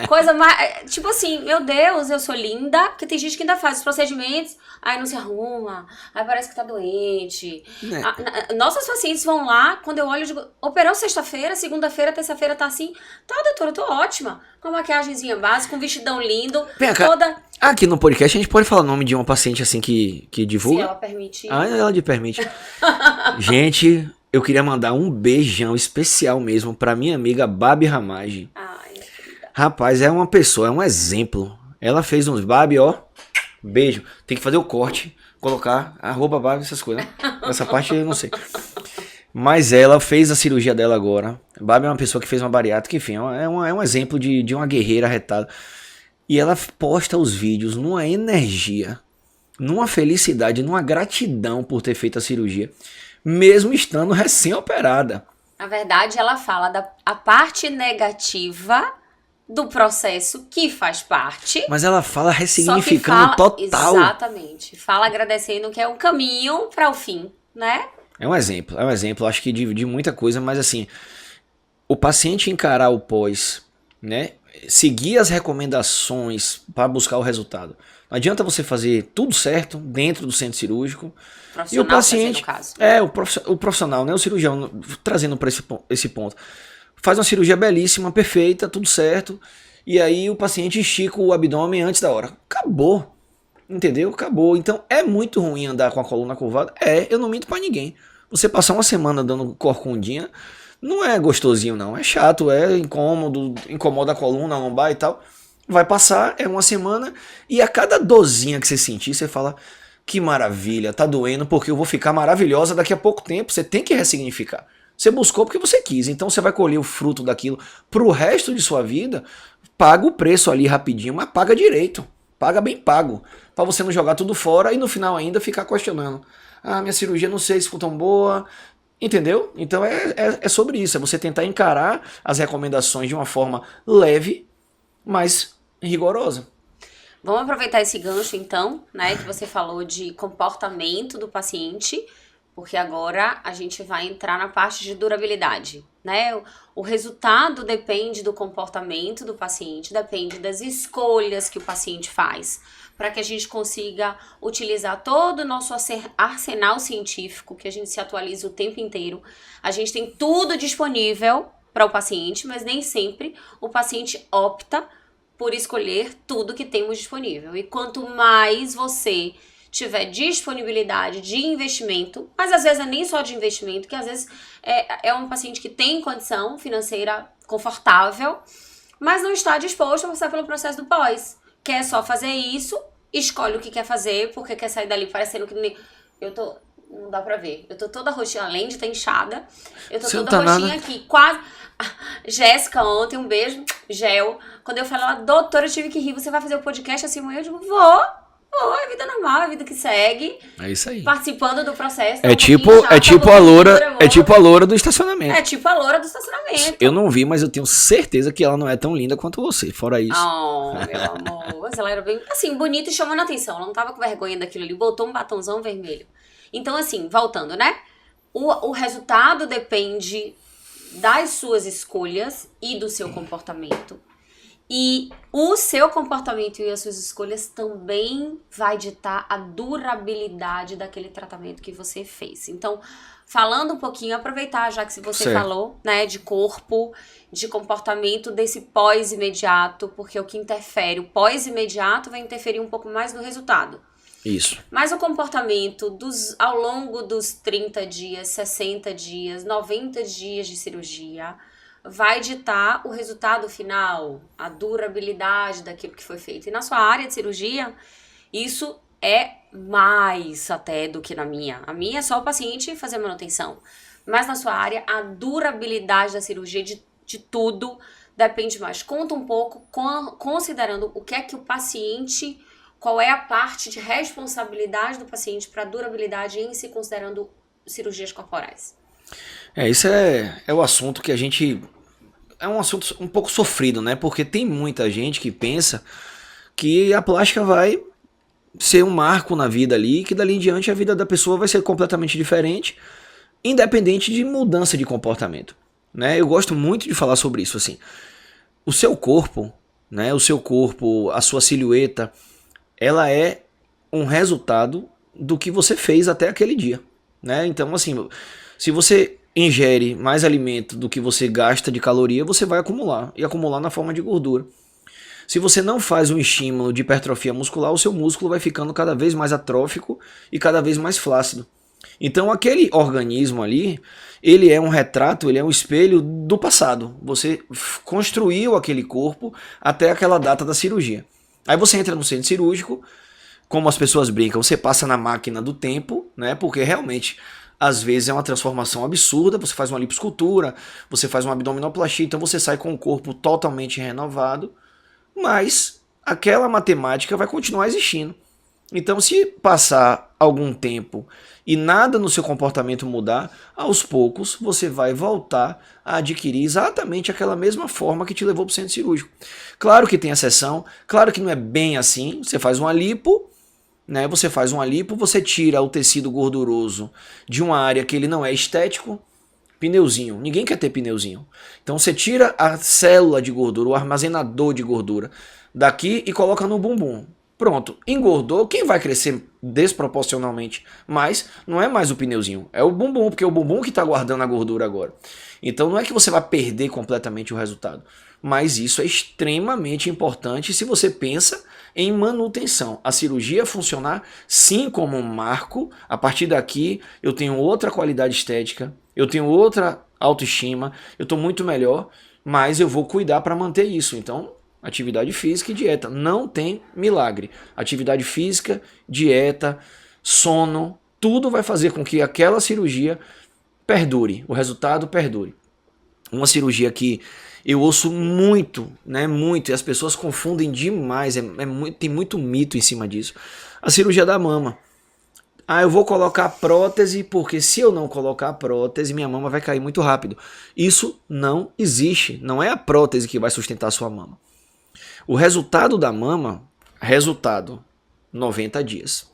Coisa mais... Tipo assim, meu Deus, eu sou linda. Porque tem gente que ainda faz os procedimentos, aí não se arruma, aí parece que tá doente. Nossos pacientes vão lá, quando eu olho, eu digo, operou sexta-feira, segunda-feira, terça-feira tá assim. Tá, doutora, eu tô ótima. Com uma maquiagemzinha básica, um vestidão lindo. Vem cá, toda... Aqui no podcast a gente pode falar o nome de uma paciente assim que divulga? Se ela permitir. Ela te permite. Gente... Eu queria mandar um beijão especial mesmo pra minha amiga Babi Ramage. Ai, rapaz, é uma pessoa, é um exemplo. Ela fez uns Babi, ó. Beijo. Tem que fazer o corte, colocar @Babi, essas coisas. Essa parte eu não sei. Mas ela fez a cirurgia dela agora. Babi é uma pessoa que fez uma bariátrica, enfim, é um exemplo de uma guerreira arretada. E ela posta os vídeos numa energia, numa felicidade, numa gratidão por ter feito a cirurgia. Mesmo estando recém-operada. Na verdade, ela fala a parte negativa do processo, que faz parte. Mas ela fala ressignificando total. Exatamente. Fala agradecendo que é um caminho para o fim, né? É um exemplo, acho que de muita coisa, mas assim, o paciente encarar o pós, né? Seguir as recomendações para buscar o resultado. Não adianta você fazer tudo certo dentro do centro cirúrgico. E o paciente, o profissional, né, o cirurgião, trazendo para esse ponto, faz uma cirurgia belíssima, perfeita, tudo certo, e aí o paciente estica o abdômen antes da hora. Acabou, entendeu? Acabou. Então é muito ruim andar com a coluna curvada. Eu não minto para ninguém. Você passar uma semana dando corcundinha, não é gostosinho não, é chato, é incômodo, incomoda a coluna, a lombar e tal. Vai passar, é uma semana, e a cada dorzinha que você sentir, você fala, que maravilha, tá doendo porque eu vou ficar maravilhosa daqui a pouco tempo. Você tem que ressignificar. Você buscou porque você quis, então você vai colher o fruto daquilo pro resto de sua vida. Paga o preço ali rapidinho, mas paga direito, paga bem pago, pra você não jogar tudo fora e no final ainda ficar questionando. Minha cirurgia não sei se ficou tão boa, entendeu? Então é sobre isso, é você tentar encarar as recomendações de uma forma leve, mas rigorosa. Vamos aproveitar esse gancho, então, né, que você falou de comportamento do paciente, porque agora a gente vai entrar na parte de durabilidade, né? O resultado depende do comportamento do paciente, depende das escolhas que o paciente faz, para que a gente consiga utilizar todo o nosso arsenal científico, que a gente se atualiza o tempo inteiro. A gente tem tudo disponível para o paciente, mas nem sempre o paciente opta por escolher tudo que temos disponível. E quanto mais você tiver disponibilidade de investimento, mas às vezes é nem só de investimento, que às vezes é um paciente que tem condição financeira confortável, mas não está disposto a passar pelo processo do pós. Quer só fazer isso, escolhe o que quer fazer, porque quer sair dali parecendo que nem... Não dá pra ver. Eu tô toda roxinha, além de estar inchada. Eu tô toda roxinha aqui, quase... Jéssica ontem, um beijo, Gel. Quando eu falei, doutora, eu tive que rir, você vai fazer o podcast assim amanhã? Eu digo, vou boa, é vida normal, é vida que segue. É isso aí. Participando do processo. É tipo a loura do estacionamento. É tipo a loura do estacionamento. Eu não vi, mas eu tenho certeza que ela não é tão linda quanto você. Fora isso. Oh, meu amor. Mas ela era bem, assim, bonita e chamando a atenção. Ela não tava com vergonha daquilo ali. Botou um batonzão vermelho. Então, assim, voltando, né? O resultado depende das suas escolhas e do seu comportamento. E o seu comportamento e as suas escolhas também vai ditar a durabilidade daquele tratamento que você fez. Então, falando um pouquinho, aproveitar já que você Certo. falou, né, de corpo, de comportamento, desse pós-imediato, porque o que interfere, o pós-imediato vai interferir um pouco mais no resultado. Isso. Mas o comportamento ao longo dos 30 dias, 60 dias, 90 dias de cirurgia vai ditar o resultado final, a durabilidade daquilo que foi feito. E na sua área de cirurgia, isso é mais até do que na minha. A minha é só o paciente fazer manutenção. Mas na sua área, a durabilidade da cirurgia de tudo depende mais. Conta um pouco, considerando o que é que o paciente... Qual é a parte de responsabilidade do paciente para a durabilidade em se considerando cirurgias corporais? Isso é o assunto que a gente... É um assunto um pouco sofrido, né? Porque tem muita gente que pensa que a plástica vai ser um marco na vida ali, que dali em diante a vida da pessoa vai ser completamente diferente, independente de mudança de comportamento, né? Eu gosto muito de falar sobre isso, assim. O seu corpo, né? O seu corpo, a sua silhueta... ela é um resultado do que você fez até aquele dia, né? Então, assim, se você ingere mais alimento do que você gasta de caloria, você vai acumular, e acumular na forma de gordura. Se você não faz um estímulo de hipertrofia muscular, o seu músculo vai ficando cada vez mais atrófico e cada vez mais flácido. Então, aquele organismo ali, ele é um retrato, ele é um espelho do passado. Você construiu aquele corpo até aquela data da cirurgia. Aí você entra no centro cirúrgico, como as pessoas brincam, você passa na máquina do tempo, né? Porque realmente, às vezes é uma transformação absurda, você faz uma lipoescultura, você faz uma abdominoplastia, então você sai com o corpo totalmente renovado, mas aquela matemática vai continuar existindo. Então, se passar algum tempo e nada no seu comportamento mudar, aos poucos você vai voltar a adquirir exatamente aquela mesma forma que te levou para o centro cirúrgico. Claro que tem exceção, claro que não é bem assim. Você faz uma lipo, né? Você tira o tecido gorduroso de uma área que ele não é estético. Pneuzinho, ninguém quer ter pneuzinho. Então você tira a célula de gordura, o armazenador de gordura daqui e coloca no bumbum. Pronto, engordou, quem vai crescer desproporcionalmente mais não é mais o pneuzinho, é o bumbum, porque é o bumbum que está guardando a gordura agora. Então não é que você vai perder completamente o resultado, mas isso é extremamente importante se você pensa em manutenção. A cirurgia funcionar sim como um marco, a partir daqui eu tenho outra qualidade estética, eu tenho outra autoestima, eu estou muito melhor, mas eu vou cuidar para manter isso. Então, atividade física e dieta. Não tem milagre. Atividade física, dieta, sono, tudo vai fazer com que aquela cirurgia perdure, o resultado perdure. Uma cirurgia que eu ouço muito, né, muito, e as pessoas confundem demais, tem muito mito em cima disso. A cirurgia da mama. Eu vou colocar prótese, porque se eu não colocar prótese, minha mama vai cair muito rápido. Isso não existe. Não é a prótese que vai sustentar a sua mama. O resultado da mama, 90 dias.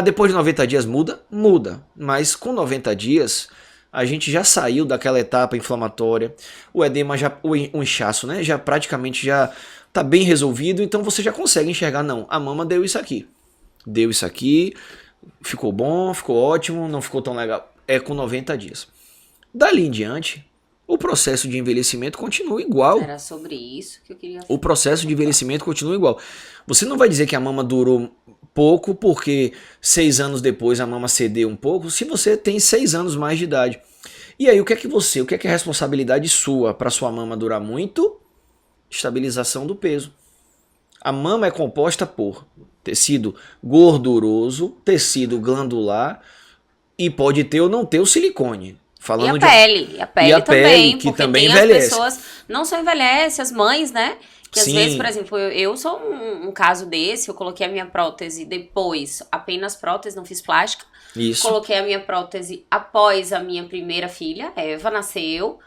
Depois de 90 dias muda? Muda. Mas com 90 dias, a gente já saiu daquela etapa inflamatória. O edema, o inchaço, né? Já praticamente já está bem resolvido. Então você já consegue enxergar, não, a mama deu isso aqui. Deu isso aqui, ficou bom, ficou ótimo, não ficou tão legal. É com 90 dias. Dali em diante, o processo de envelhecimento continua igual. Era sobre isso que eu queria falar. O processo de envelhecimento continua igual. Você não vai dizer que a mama durou pouco porque 6 anos depois a mama cedeu um pouco, se você tem 6 anos mais de idade. E aí o que é responsabilidade sua para sua mama durar muito? Estabilização do peso. A mama é composta por tecido gorduroso, tecido glandular e pode ter ou não ter o silicone. Falando E a pele também, que porque também tem envelhece. as pessoas, não só envelhece, as mães, né? Que às Sim. vezes, por exemplo, eu sou um caso desse, eu coloquei a minha prótese depois, apenas prótese, não fiz plástica. Isso. Coloquei a minha prótese após a minha primeira filha, Eva, nasceu.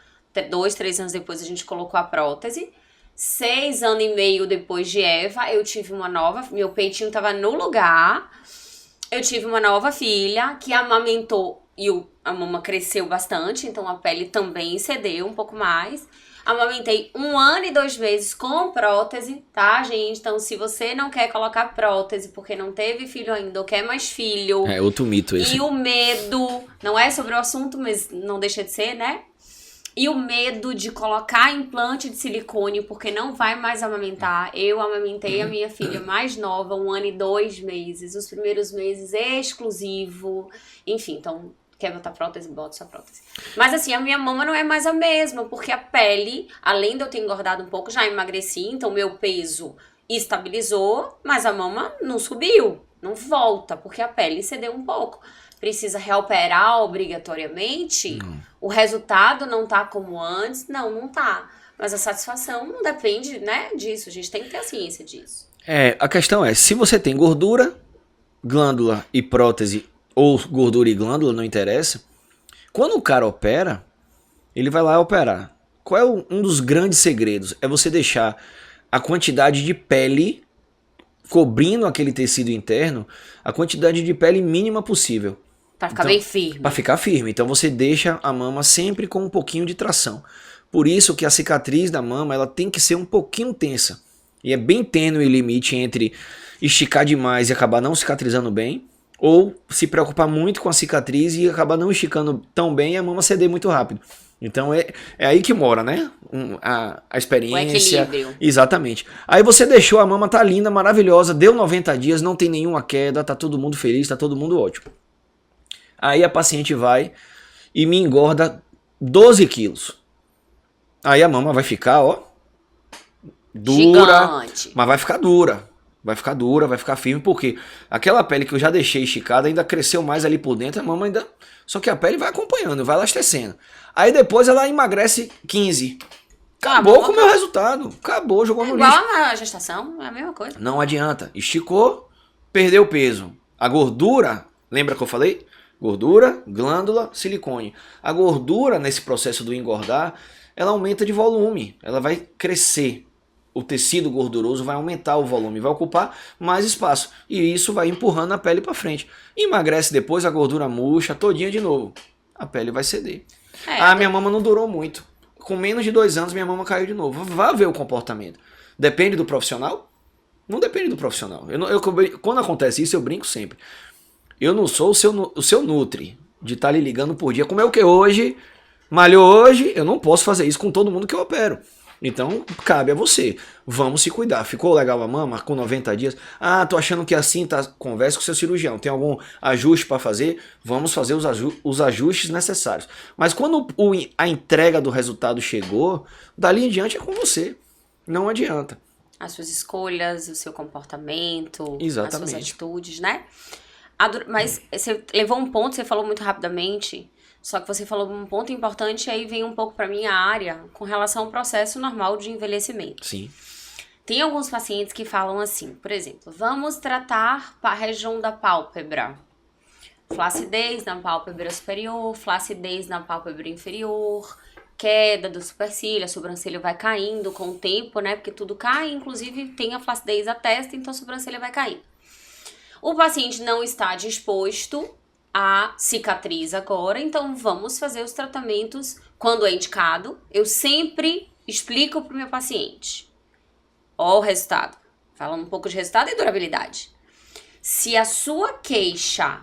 2, 3 anos depois a gente colocou a prótese. 6 anos e meio depois de Eva, eu tive uma nova, meu peitinho tava no lugar. Eu tive uma nova filha que amamentou e a mama cresceu bastante, então a pele também cedeu um pouco mais. Amamentei 1 ano e 2 meses com prótese, tá, gente? Então, se você não quer colocar prótese porque não teve filho ainda ou quer mais filho... É outro mito esse. E o medo, não é sobre o assunto, mas não deixa de ser, né? E o medo de colocar implante de silicone porque não vai mais amamentar. Eu amamentei a minha filha mais nova, 1 ano e 2 meses. Os primeiros meses exclusivo. Enfim, então, quer botar prótese? Bota sua prótese. Mas assim, a minha mama não é mais a mesma, porque a pele, além de eu ter engordado um pouco, já emagreci. Então, meu peso estabilizou, mas a mama não subiu. Não volta, porque a pele cedeu um pouco. Precisa reoperar obrigatoriamente, o resultado não tá como antes, não tá. Mas a satisfação não depende, né, disso, a gente tem que ter a ciência disso. A questão é, se você tem gordura, glândula e prótese, ou gordura e glândula, não interessa, quando o cara opera, ele vai lá operar. Qual é um dos grandes segredos? É você deixar a quantidade de pele cobrindo aquele tecido interno, a quantidade de pele mínima possível. Pra ficar bem firme. Pra ficar firme. Então você deixa a mama sempre com um pouquinho de tração. Por isso que a cicatriz da mama ela tem que ser um pouquinho tensa. E é bem tênue o limite entre esticar demais e acabar não cicatrizando bem, ou se preocupar muito com a cicatriz e acabar não esticando tão bem e a mama ceder muito rápido. Então é aí que mora, né? A experiência. O equilíbrio. Exatamente. Aí você deixou a mama tá linda, maravilhosa, deu 90 dias, não tem nenhuma queda, tá todo mundo feliz, tá todo mundo ótimo. Aí a paciente vai e me engorda 12 quilos. Aí a mama vai ficar, ó, dura, gigante. mas vai ficar dura. Vai ficar dura, vai ficar firme, porque aquela pele que eu já deixei esticada ainda cresceu mais ali por dentro, a mama ainda... Só que a pele vai acompanhando, vai elastecendo. Aí depois ela emagrece 15. Acabou com o meu resultado. Acabou, jogou no lixo. Igual na gestação, é a mesma coisa. Não adianta. Esticou, perdeu peso. A gordura, lembra que eu falei? Gordura, glândula, silicone. A gordura, nesse processo do engordar, ela aumenta de volume. Ela vai crescer. O tecido gorduroso vai aumentar o volume, vai ocupar mais espaço. E isso vai empurrando a pele para frente. Emagrece depois, a gordura murcha todinha de novo. A pele vai ceder. Minha mama não durou muito. Com menos de 2 anos, minha mama caiu de novo. Vá ver o comportamento. Depende do profissional? Não depende do profissional. Quando acontece isso, eu brinco sempre. Eu não sou o seu nutri de estar lhe ligando por dia. Como é o que hoje? Malhou hoje? Eu não posso fazer isso com todo mundo que eu opero. Então, cabe a você. Vamos se cuidar. Ficou legal a mama com 90 dias? Tô achando que assim tá. Converse com o seu cirurgião. Tem algum ajuste para fazer? Vamos fazer os ajustes necessários. Mas quando a entrega do resultado chegou, dali em diante é com você. Não adianta. As suas escolhas, o seu comportamento, Exatamente. as suas atitudes, né? Mas você levou um ponto, você falou muito rapidamente, só que você falou um ponto importante e aí vem um pouco pra minha área com relação ao processo normal de envelhecimento. Sim. Tem alguns pacientes que falam assim, por exemplo, vamos tratar a região da pálpebra. Flacidez na pálpebra superior, flacidez na pálpebra inferior, queda do supercílio, a sobrancelha vai caindo com o tempo, né? Porque tudo cai, inclusive tem a flacidez da testa, então a sobrancelha vai caindo. O paciente não está disposto a cicatriz agora, então vamos fazer os tratamentos quando é indicado. Eu sempre explico para o meu paciente. Ó o resultado. Fala um pouco de resultado e durabilidade. Se a sua queixa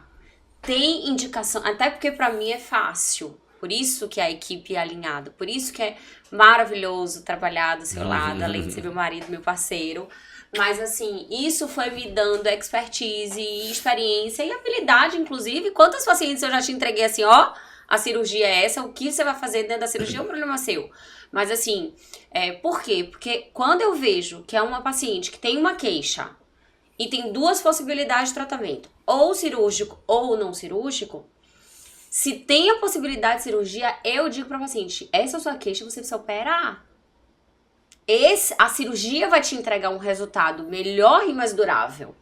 tem indicação, até porque para mim é fácil, por isso que a equipe é alinhada, por isso que é maravilhoso trabalhar do seu lado, além de ser meu marido, meu parceiro. Mas assim, isso foi me dando expertise, experiência e habilidade, inclusive. Quantas pacientes eu já te entreguei assim, ó, a cirurgia é essa, o que você vai fazer dentro da cirurgia é um problema seu. Mas assim, por quê? Porque quando eu vejo que é uma paciente que tem uma queixa e tem 2 possibilidades de tratamento, ou cirúrgico ou não cirúrgico, Se tem a possibilidade de cirurgia, eu digo para o paciente, essa é a sua queixa, você precisa operar. A cirurgia vai te entregar um resultado melhor e mais durável.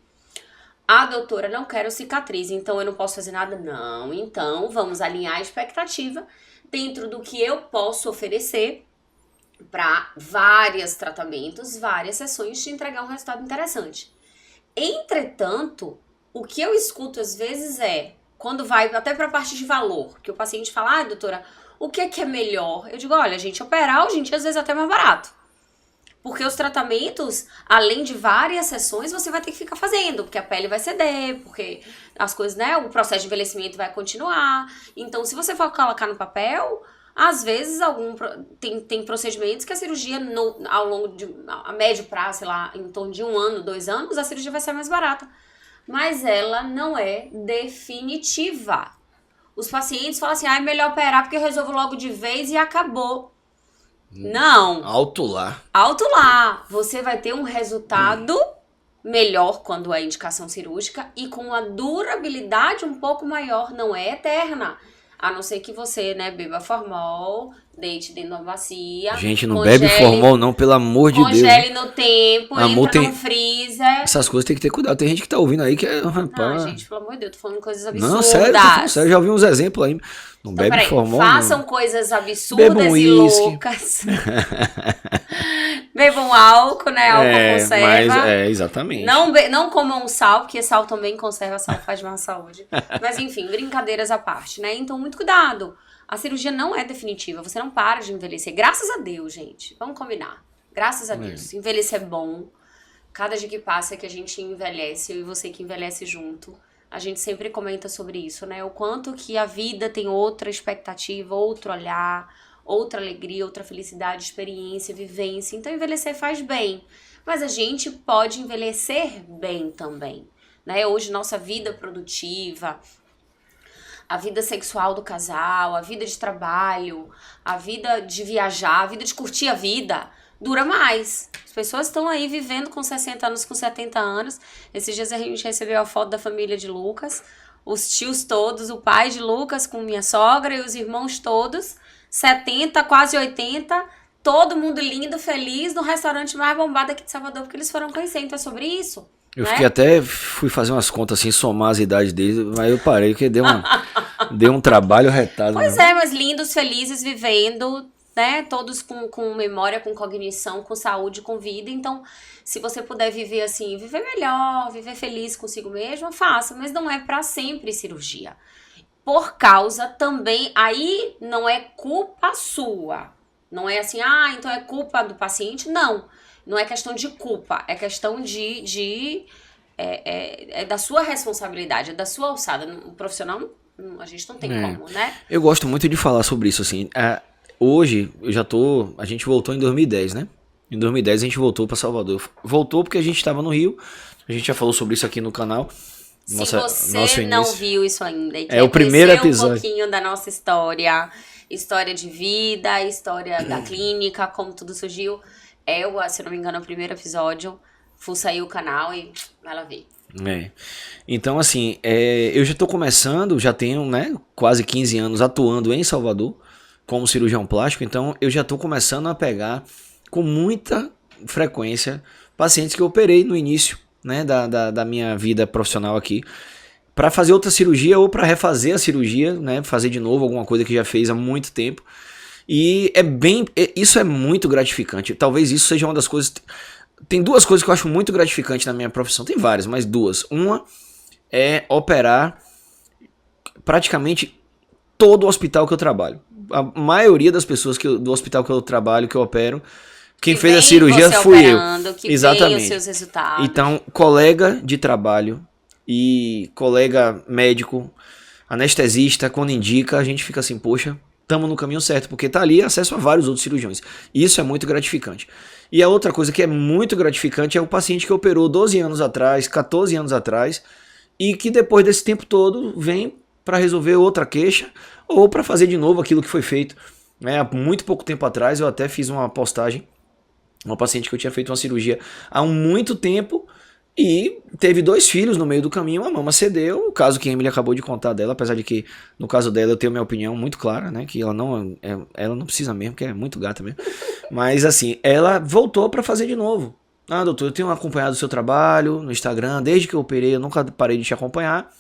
Ah, doutora, não quero cicatriz, então eu não posso fazer nada? Não, então vamos alinhar a expectativa dentro do que eu posso oferecer para vários tratamentos, várias sessões, te entregar um resultado interessante. Entretanto, o que eu escuto às vezes é, quando vai até para a parte de valor, que o paciente fala, doutora, o que é melhor? Eu digo, olha, gente, operar hoje em dia às vezes até mais barato. Porque os tratamentos, além de várias sessões, você vai ter que ficar fazendo, porque a pele vai ceder, porque as coisas, né, o processo de envelhecimento vai continuar. Então, se você for colocar no papel, às vezes tem procedimentos que a cirurgia, ao longo de, a médio prazo, sei lá, em torno de 1 ano, 2 anos, a cirurgia vai ser mais barata. Mas ela não é definitiva. Os pacientes falam assim, é melhor operar porque eu resolvo logo de vez e acabou. Não. Alto lá. Alto lá. Você vai ter um resultado melhor quando é indicação cirúrgica e com uma durabilidade um pouco maior, não é eterna. A não ser que você, né, beba Formol, deite dentro da bacia. Gente, não bebe Formol não, pelo amor de Deus. Congele no tempo, Amor, entra no freezer. Essas coisas tem que ter cuidado. Tem gente que tá ouvindo aí que é... Rapaz. Não, gente, pelo amor de Deus, tô falando coisas absurdas. Não, sério, tô falando sério, já ouvi uns exemplos aí. Não Então, bebe peraí, Formol, façam não. coisas absurdas Bebam e uísque. loucas. Bebam álcool, né? Álcool conserva. Mas, exatamente. Não comam sal, porque sal também conserva, sal faz mal à saúde. Mas enfim, brincadeiras à parte, né? Então, muito cuidado. A cirurgia não é definitiva, você não para de envelhecer. Graças a Deus, gente. Vamos combinar. Graças a Deus. Envelhecer é bom. Cada dia que passa que a gente envelhece, eu e você que envelhece junto, a gente sempre comenta sobre isso, né? O quanto que a vida tem outra expectativa, outro olhar, outra alegria, outra felicidade, experiência, vivência. Então, envelhecer faz bem. Mas a gente pode envelhecer bem também, né? Hoje, nossa vida produtiva, a vida sexual do casal, a vida de trabalho, a vida de viajar, a vida de curtir a vida, dura mais. As pessoas estão aí vivendo com 60 anos, com 70 anos. Esses dias a gente recebeu a foto da família de Lucas, os tios todos, o pai de Lucas com minha sogra e os irmãos todos, 70, quase 80, todo mundo lindo, feliz, no restaurante mais bombado aqui de Salvador, porque eles foram conhecer. Então é sobre isso. Eu né? fiquei até, fui fazer umas contas assim, somar as idades deles, mas eu parei, porque deu um trabalho retado. Pois é, mas lindos, felizes, vivendo, né? Todos com memória, com cognição, com saúde, com vida. Então, se você puder viver assim, viver melhor, viver feliz consigo mesmo, faça. Mas não é pra sempre cirurgia. Por causa também, aí não é culpa sua. Não é assim, então é culpa do paciente. Não. Não é questão de culpa, é questão é da sua responsabilidade, é da sua alçada. O profissional, a gente não tem como, né? Eu gosto muito de falar sobre isso, assim. Hoje, a gente voltou em 2010, né? Em 2010 a gente voltou para Salvador. Voltou porque a gente estava no Rio, a gente já falou sobre isso aqui no canal. Se você não viu isso ainda e quer o primeiro episódio. Um pouquinho da nossa história de vida, história da clínica, como tudo surgiu... se não me engano, é o primeiro episódio. Fuça aí o canal e vai lá ver. Então, assim, eu já tô começando, já tenho, né, quase 15 anos atuando em Salvador como cirurgião plástico, então eu já tô começando a pegar com muita frequência pacientes que eu operei no início, né, da minha vida profissional aqui, para fazer outra cirurgia ou para refazer a cirurgia, né, fazer de novo alguma coisa que já fez há muito tempo. E isso é muito gratificante. Talvez isso seja uma das coisas. Tem duas coisas que eu acho muito gratificante na minha profissão. Tem várias, mas duas. Uma é operar praticamente todo o hospital que eu trabalho. A maioria das pessoas do hospital que eu trabalho, que eu opero, quem fez a cirurgia fui eu. Exatamente. Os seus resultados. Então, colega de trabalho e colega médico, anestesista, quando indica, a gente fica assim, poxa, estamos no caminho certo, porque tá ali acesso a vários outros cirurgiões. Isso é muito gratificante. E a outra coisa que é muito gratificante é o paciente que operou 12 anos atrás, 14 anos atrás, e que depois desse tempo todo vem para resolver outra queixa ou para fazer de novo aquilo que foi feito. Há muito pouco tempo atrás eu até fiz uma postagem, uma paciente que eu tinha feito uma cirurgia há muito tempo E teve 2 filhos no meio do caminho, a mama cedeu, o caso que a Emily acabou de contar dela, apesar de que no caso dela eu tenho minha opinião muito clara, né, que ela não precisa mesmo, que é muito gata mesmo. Mas assim, ela voltou pra fazer de novo. Ah, doutor, eu tenho acompanhado o seu trabalho no Instagram, desde que eu operei, eu nunca parei de te acompanhar.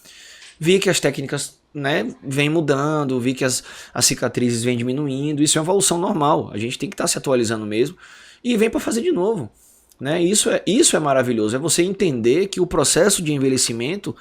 Vi que as técnicas, né, vêm mudando, vi que as cicatrizes vêm diminuindo, isso é uma evolução normal, a gente tem que estar se atualizando mesmo, e vem para fazer de novo. Né? Isso é maravilhoso, é você entender que o processo de envelhecimento,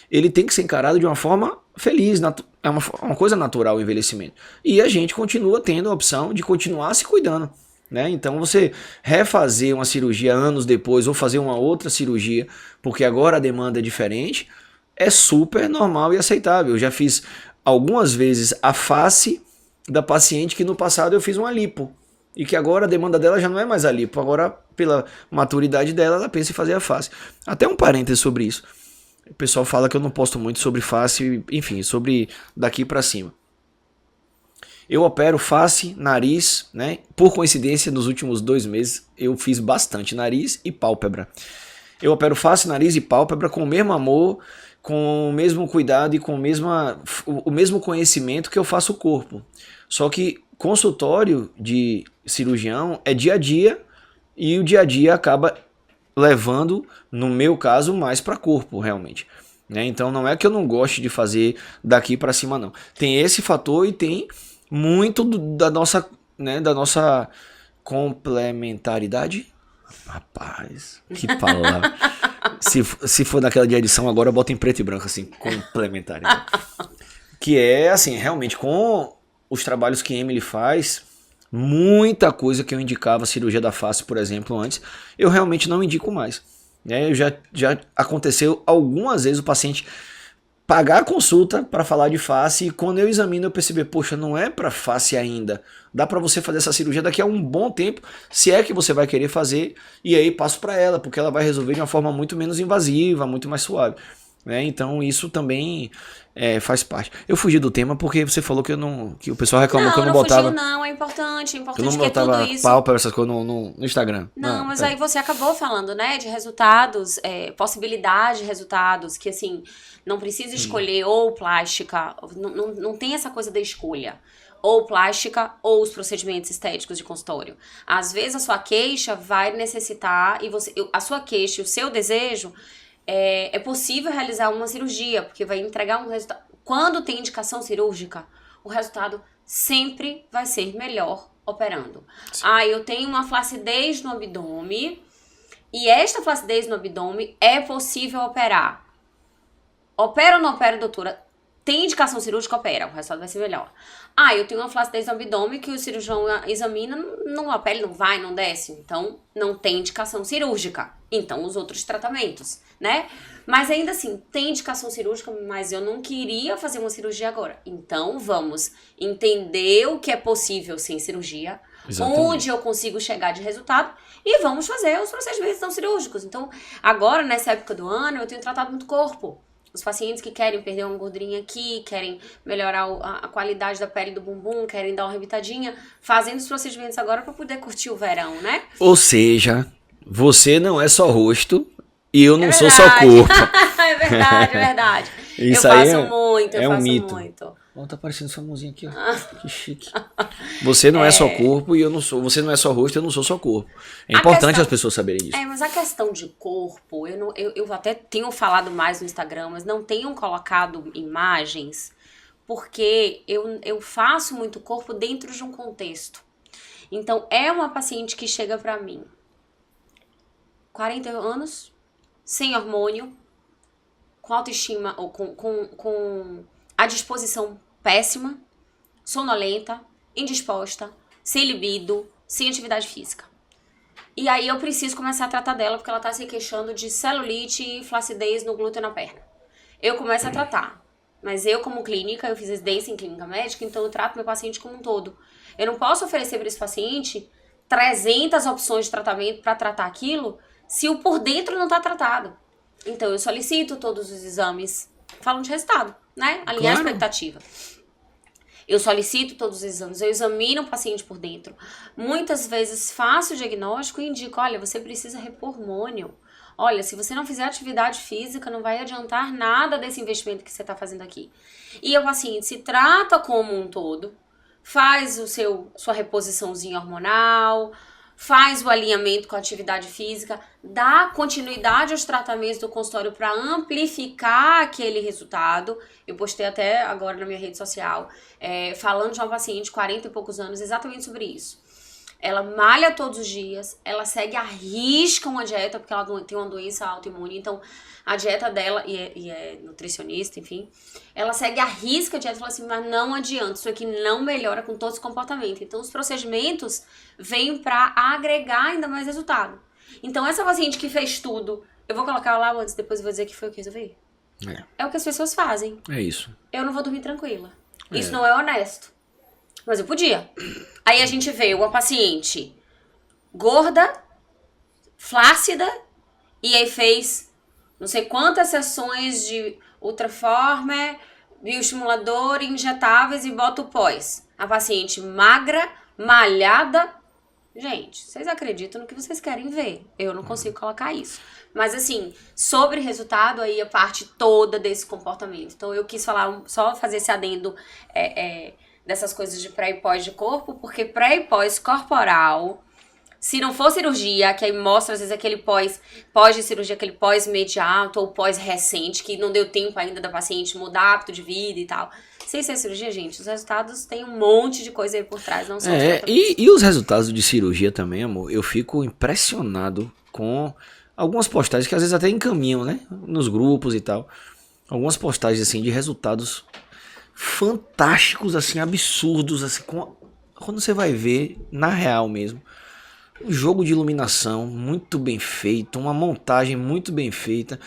ele tem que ser encarado de uma forma feliz, é uma coisa natural o envelhecimento. E a gente continua tendo a opção de continuar se cuidando. Né? Então você refazer uma cirurgia anos depois, ou fazer uma outra cirurgia, porque agora a demanda é diferente, é super normal e aceitável. Eu já fiz algumas vezes a face da paciente que no passado eu fiz uma lipo. E que agora a demanda dela já não é mais a lipo. Agora, pela maturidade dela, ela pensa em fazer a face. Até um parênteses sobre isso. O pessoal fala que eu não posto muito sobre face, enfim, sobre daqui pra cima. Eu opero face, nariz, né? Por coincidência, nos últimos 2 meses, eu fiz bastante nariz e pálpebra. Eu opero face, nariz e pálpebra com o mesmo amor, com o mesmo cuidado e com o mesmo conhecimento que eu faço o corpo. Só que consultório de cirurgião é dia a dia e o dia a dia acaba levando, no meu caso, mais para corpo realmente. Né? Então não é que eu não goste de fazer daqui para cima não. Tem esse fator e tem muito da nossa, né, da nossa complementaridade. Rapaz, que palavra. Se for daquela de edição, agora eu boto em preto e branco, assim, complementaridade. Que é, assim, realmente, com os trabalhos que a Emily faz, muita coisa que eu indicava, cirurgia da face, por exemplo, antes, eu realmente não indico mais. Né? Já aconteceu algumas vezes o paciente pagar a consulta para falar de face e quando eu examino eu perceber, poxa, não é para face ainda. Dá para você fazer essa cirurgia daqui a um bom tempo, se é que você vai querer fazer, e aí passo para ela, porque ela vai resolver de uma forma muito menos invasiva, muito mais suave. Né? Então isso também faz parte. Eu fugi do tema porque você falou que o pessoal reclamou que eu não botava. Não, não, é importante Eu não que botava tudo isso. pau para essas coisas no Instagram. Não, mas aí você acabou falando, né, de resultados, possibilidade de resultados, que assim, não precisa escolher ou plástica, não tem essa coisa da escolha. Ou plástica, ou os procedimentos estéticos de consultório. Às vezes a sua queixa vai necessitar, a sua queixa e o seu desejo, é possível realizar uma cirurgia, porque vai entregar um resultado. Quando tem indicação cirúrgica, o resultado sempre vai ser melhor operando. Sim. Eu tenho uma flacidez no abdômen, e esta flacidez no abdômen é possível operar. Opera ou não opera, doutora? Tem indicação cirúrgica, opera, o resultado vai ser melhor. Eu tenho uma flacidez no abdômen que o cirurgião examina, a pele não vai, não desce, então não tem indicação cirúrgica. Então os outros tratamentos, né? Mas ainda assim, tem indicação cirúrgica, mas eu não queria fazer uma cirurgia agora. Então vamos entender o que é possível sem cirurgia, exatamente, onde eu consigo chegar de resultado e vamos fazer os procedimentos não cirúrgicos. Então agora, nessa época do ano, eu tenho tratado muito corpo. Os pacientes que querem perder uma gordurinha aqui, querem melhorar a qualidade da pele do bumbum, querem dar uma rebitadinha, fazendo os procedimentos agora para poder curtir o verão, né? Ou seja, você não é só rosto e eu não sou só corpo. É verdade, é verdade. Isso eu aí faço muito, eu um faço mito. muito. Ó, tá parecendo sua mãozinha aqui, ó. Que chique. Você não é só corpo e eu não sou. Você não é só rosto e eu não sou só corpo. É importante as pessoas saberem disso. Mas a questão de corpo, eu até tenho falado mais no Instagram, mas não tenho colocado imagens, porque eu faço muito corpo dentro de um contexto. Então, é uma paciente que chega pra mim, 40 anos, sem hormônio, com autoestima, ou com a disposição péssima, sonolenta, indisposta, sem libido, sem atividade física. E aí eu preciso começar a tratar dela porque ela tá se queixando de celulite e flacidez no glúteo na perna. Eu começo a tratar. Mas eu, como clínica, eu fiz residência em clínica médica, então eu trato meu paciente como um todo. Eu não posso oferecer para esse paciente 300 opções de tratamento para tratar aquilo se o por dentro não tá tratado. Então eu solicito todos os exames, falam de resultado, né? Alinhar a expectativa. Eu solicito todos os exames, eu examino o paciente por dentro. Muitas vezes faço o diagnóstico e indico, olha, você precisa repor hormônio. olha, se você não fizer atividade física, não vai adiantar nada desse investimento que você está fazendo aqui. E o paciente se trata como um todo, faz sua reposiçãozinha hormonal, faz o alinhamento com a atividade física, dá continuidade aos tratamentos do consultório para amplificar aquele resultado. Eu postei até agora na minha rede social, falando de uma paciente de 40 e poucos anos, exatamente sobre isso. Ela malha todos os dias, ela segue à risca uma dieta, porque ela tem uma doença autoimune, então a dieta dela, e é nutricionista, enfim, ela segue à risca a dieta e fala assim, mas não adianta, isso aqui não melhora com todo esse comportamento. Então os procedimentos vêm para agregar ainda mais resultado. Então essa paciente que fez tudo, eu vou colocar lá antes, depois eu vou dizer que foi o que eu resolvi. É o que as pessoas fazem. É isso. Eu não vou dormir tranquila. Isso não é honesto. Mas eu podia. Aí a gente vê uma paciente gorda, flácida, e aí fez não sei quantas sessões de ultraformer, bioestimulador, injetáveis e bota o pós. A paciente magra, malhada. Gente, vocês acreditam no que vocês querem ver. Eu não consigo colocar isso. Mas assim, sobre resultado, aí a parte toda desse comportamento. Então eu quis falar, só fazer esse adendo dessas coisas de pré e pós de corpo, porque pré e pós corporal, se não for cirurgia, que aí mostra às vezes aquele pós de cirurgia, aquele pós imediato ou pós recente, que não deu tempo ainda da paciente mudar hábito de vida e tal. Sem ser cirurgia, gente, os resultados tem um monte de coisa aí por trás, não só os tratamentos. E os resultados de cirurgia também, amor, eu fico impressionado com algumas postagens que às vezes até encaminham, né, nos grupos e tal. Algumas postagens assim de resultados fantásticos, assim, absurdos, assim, quando você vai ver na real mesmo. Um jogo de iluminação muito bem feito, uma montagem muito bem feita.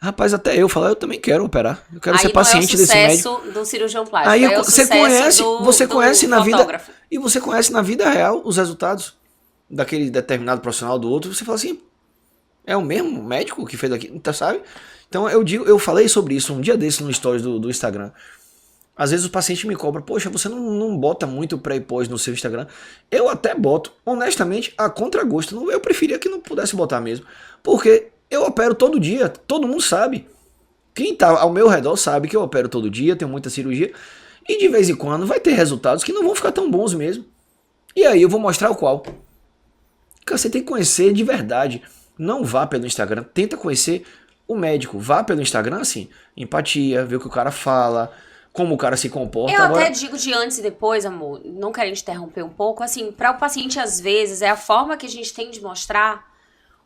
Rapaz, até eu falar, eu também quero operar. Eu quero ser paciente desse médico. Aí não é o sucesso do cirurgião plástico, aí é o você conhece na vida, fotógrafo. e você conhece na vida real os resultados daquele determinado profissional do outro. Você fala assim, é o mesmo médico que fez aqui, então, sabe? Então eu falei sobre isso um dia desse no stories do Instagram. Às vezes o paciente me cobra, poxa, você não bota muito pré e pós no seu Instagram. Eu até boto, honestamente, a contragosto. Eu preferia que não pudesse botar mesmo. Porque eu opero todo dia, todo mundo sabe. Quem tá ao meu redor sabe que eu opero todo dia, tenho muita cirurgia. E de vez em quando vai ter resultados que não vão ficar tão bons mesmo. E aí eu vou mostrar o qual. Você tem que conhecer de verdade. Não vá pelo Instagram, tenta conhecer o médico. Vá pelo Instagram, assim, empatia, ver o que o cara fala, como o cara se comporta. Eu até digo de antes e depois, amor, não querendo te interromper um pouco, assim, para o paciente às vezes é a forma que a gente tem de mostrar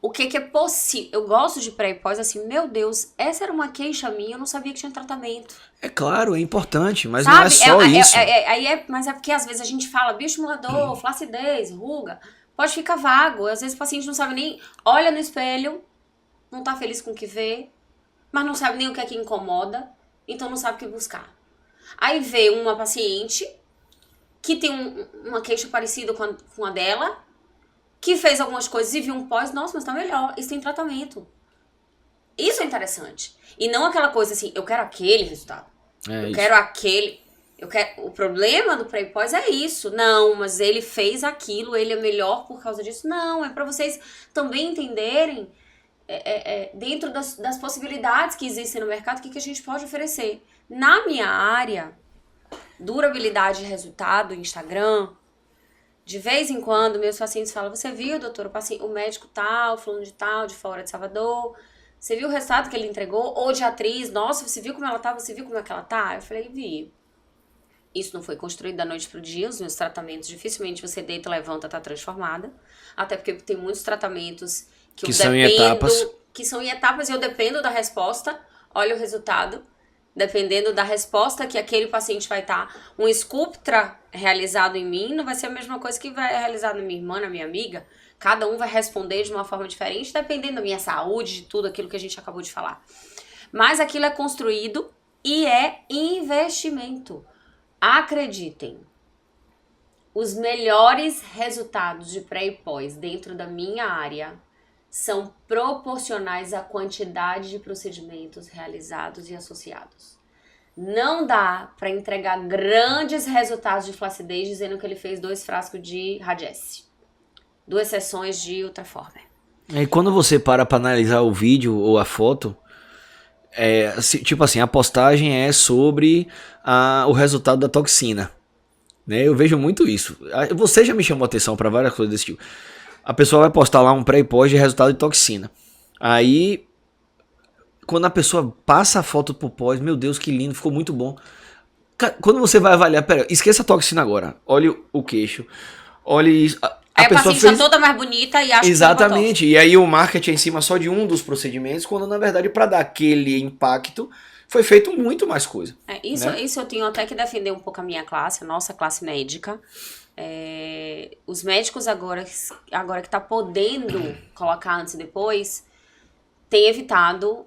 o que é possível. Eu gosto de pré e pós, assim, meu Deus, essa era uma queixa minha, eu não sabia que tinha tratamento. É claro, é importante, mas sabe? não é só isso. Mas é porque às vezes a gente fala bioestimulador, flacidez, ruga, pode ficar vago, às vezes o paciente não sabe nem, olha no espelho, não tá feliz com o que vê, mas não sabe nem o que é que incomoda, então não sabe o que buscar. Aí vê uma paciente que tem uma queixa parecida com a dela, que fez algumas coisas e viu um pós, nossa, mas tá melhor, isso tem tratamento. Isso é interessante. E não aquela coisa assim, eu quero aquele resultado. Quero aquele. O problema do pré e pós é isso. Não, mas ele fez aquilo, ele é melhor por causa disso. Não, é pra vocês também entenderem dentro das possibilidades que existem no mercado, o que a gente pode oferecer. Na minha área, durabilidade de resultado, Instagram, de vez em quando meus pacientes falam, você viu, doutor, o médico tal, fulano de tal, de fora de Salvador, você viu o resultado que ele entregou? Ou de atriz, nossa, você viu como ela tá, você viu como é que ela tá? Eu falei, vi. Isso não foi construído da noite pro dia, os meus tratamentos, dificilmente você deita, levanta, tá transformada. Até porque tem muitos tratamentos que são em etapas. Que são em etapas e eu dependo da resposta, olha o resultado. Dependendo da resposta que aquele paciente vai estar. Um Sculptra realizado em mim não vai ser a mesma coisa que vai realizado na minha irmã, na minha amiga. Cada um vai responder de uma forma diferente, dependendo da minha saúde, de tudo aquilo que a gente acabou de falar. Mas aquilo é construído e é investimento. Acreditem, os melhores resultados de pré e pós dentro da minha área são proporcionais à quantidade de procedimentos realizados e associados. Não dá para entregar grandes resultados de flacidez dizendo que ele fez 2 frascos de Radesse, 2 sessões de ultraformer. E quando você para analisar o vídeo ou a foto, tipo assim, a postagem é sobre o resultado da toxina, né? Eu vejo muito isso. Você já me chamou atenção para várias coisas desse tipo. A pessoa vai postar lá um pré e pós de resultado de toxina. Aí, quando a pessoa passa a foto pro pós, meu Deus, que lindo, ficou muito bom. Quando você vai avaliar, pera, esqueça a toxina agora. Olha o queixo. Olhe isso. Aí a pessoa paciente fez... tá toda mais bonita e acha Exatamente. E aí o marketing é em cima só de um dos procedimentos, quando na verdade para dar aquele impacto foi feito muito mais coisa. Isso eu tenho até que defender um pouco a minha classe, a nossa classe médica. Os médicos agora que tá podendo colocar antes e depois, tem evitado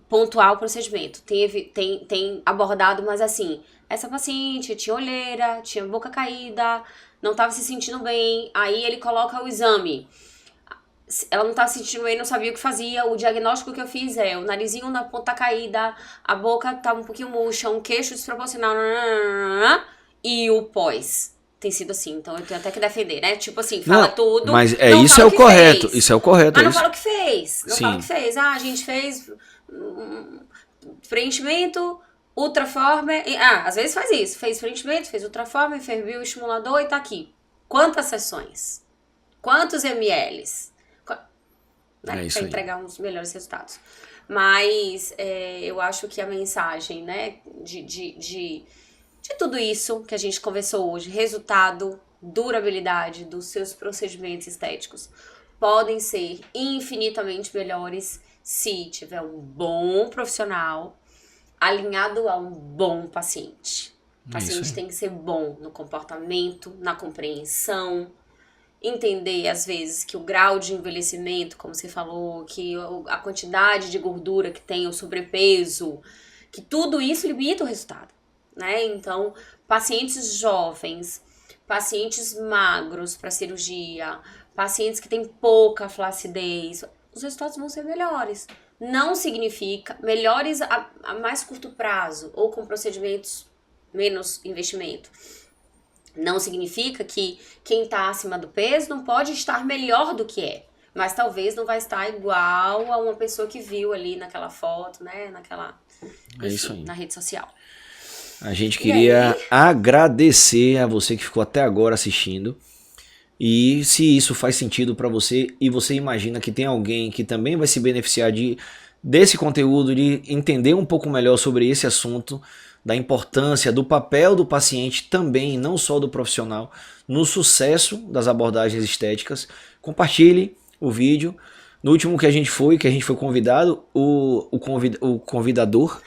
pontuar o procedimento. Tem abordado, mas assim, essa paciente tinha olheira, tinha boca caída, não estava se sentindo bem, aí ele coloca o exame. Ela não estava se sentindo bem, não sabia o que fazia. O diagnóstico que eu fiz é o narizinho na ponta caída, a boca estava um pouquinho murcha, um queixo desproporcional, e o pós. Tem sido assim, então eu tenho até que defender, né? Tipo assim, fala tudo. Mas isso é o correto. Fez. Isso é o correto. Mas não fala o que fez. Não Sim. fala o que fez. A gente fez preenchimento, ultraformer. Às vezes faz isso. Fez preenchimento, fez ultraformer, fez bioestimulador e tá aqui. Quantas sessões? Quantos mLs? Né? Pra entregar uns melhores resultados. Mas eu acho que a mensagem, né, de tudo isso que a gente conversou hoje, resultado, durabilidade dos seus procedimentos estéticos, podem ser infinitamente melhores se tiver um bom profissional alinhado a um bom paciente. O paciente tem que ser bom no comportamento, na compreensão, entender às vezes que o grau de envelhecimento, como você falou, que a quantidade de gordura que tem, o sobrepeso, que tudo isso limita o resultado. Né? Então, pacientes jovens, pacientes magros para cirurgia, pacientes que têm pouca flacidez, os resultados vão ser melhores. Não significa melhores a mais curto prazo ou com procedimentos menos investimento. Não significa que quem está acima do peso não pode estar melhor do que é. Mas talvez não vai estar igual a uma pessoa que viu ali naquela foto, né? Enfim, na rede social. A gente queria agradecer a você que ficou até agora assistindo. E se isso faz sentido para você e você imagina que tem alguém que também vai se beneficiar desse conteúdo, de entender um pouco melhor sobre esse assunto, da importância do papel do paciente também, não só do profissional, no sucesso das abordagens estéticas, compartilhe o vídeo. No último que a gente foi convidado, o convidador...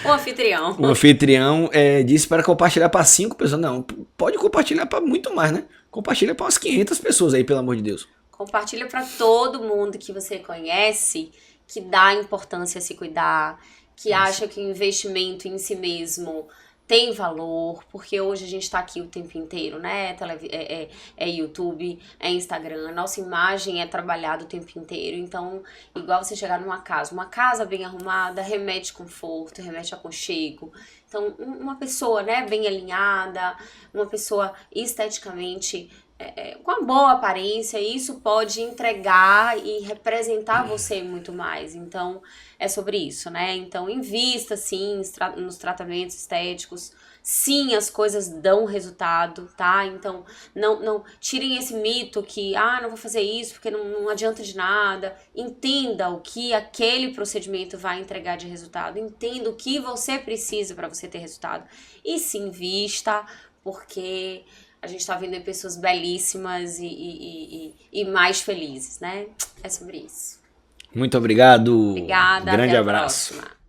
O anfitrião disse para compartilhar para 5 pessoas. Não, pode compartilhar para muito mais, né? Compartilha para umas 500 pessoas aí, pelo amor de Deus. Compartilha para todo mundo que você conhece, que dá importância a se cuidar, que acha que o investimento em si mesmo tem valor, porque hoje a gente tá aqui o tempo inteiro, né? É YouTube, é Instagram, a nossa imagem é trabalhada o tempo inteiro. Então, igual você chegar uma casa bem arrumada, remete conforto, remete aconchego. Então, uma pessoa, né, bem alinhada, uma pessoa esteticamente com uma boa aparência, isso pode entregar e representar você muito mais. Então, é sobre isso, né? Então, invista, sim, nos tratamentos estéticos. Sim, as coisas dão resultado, tá? Então, não tirem esse mito que, não vou fazer isso porque não adianta de nada. Entenda o que aquele procedimento vai entregar de resultado. Entenda o que você precisa para você ter resultado. E se invista, porque... a gente tá vendo aí pessoas belíssimas e mais felizes, né? É sobre isso. Muito obrigado. Obrigada. Grande até a abraço. próxima.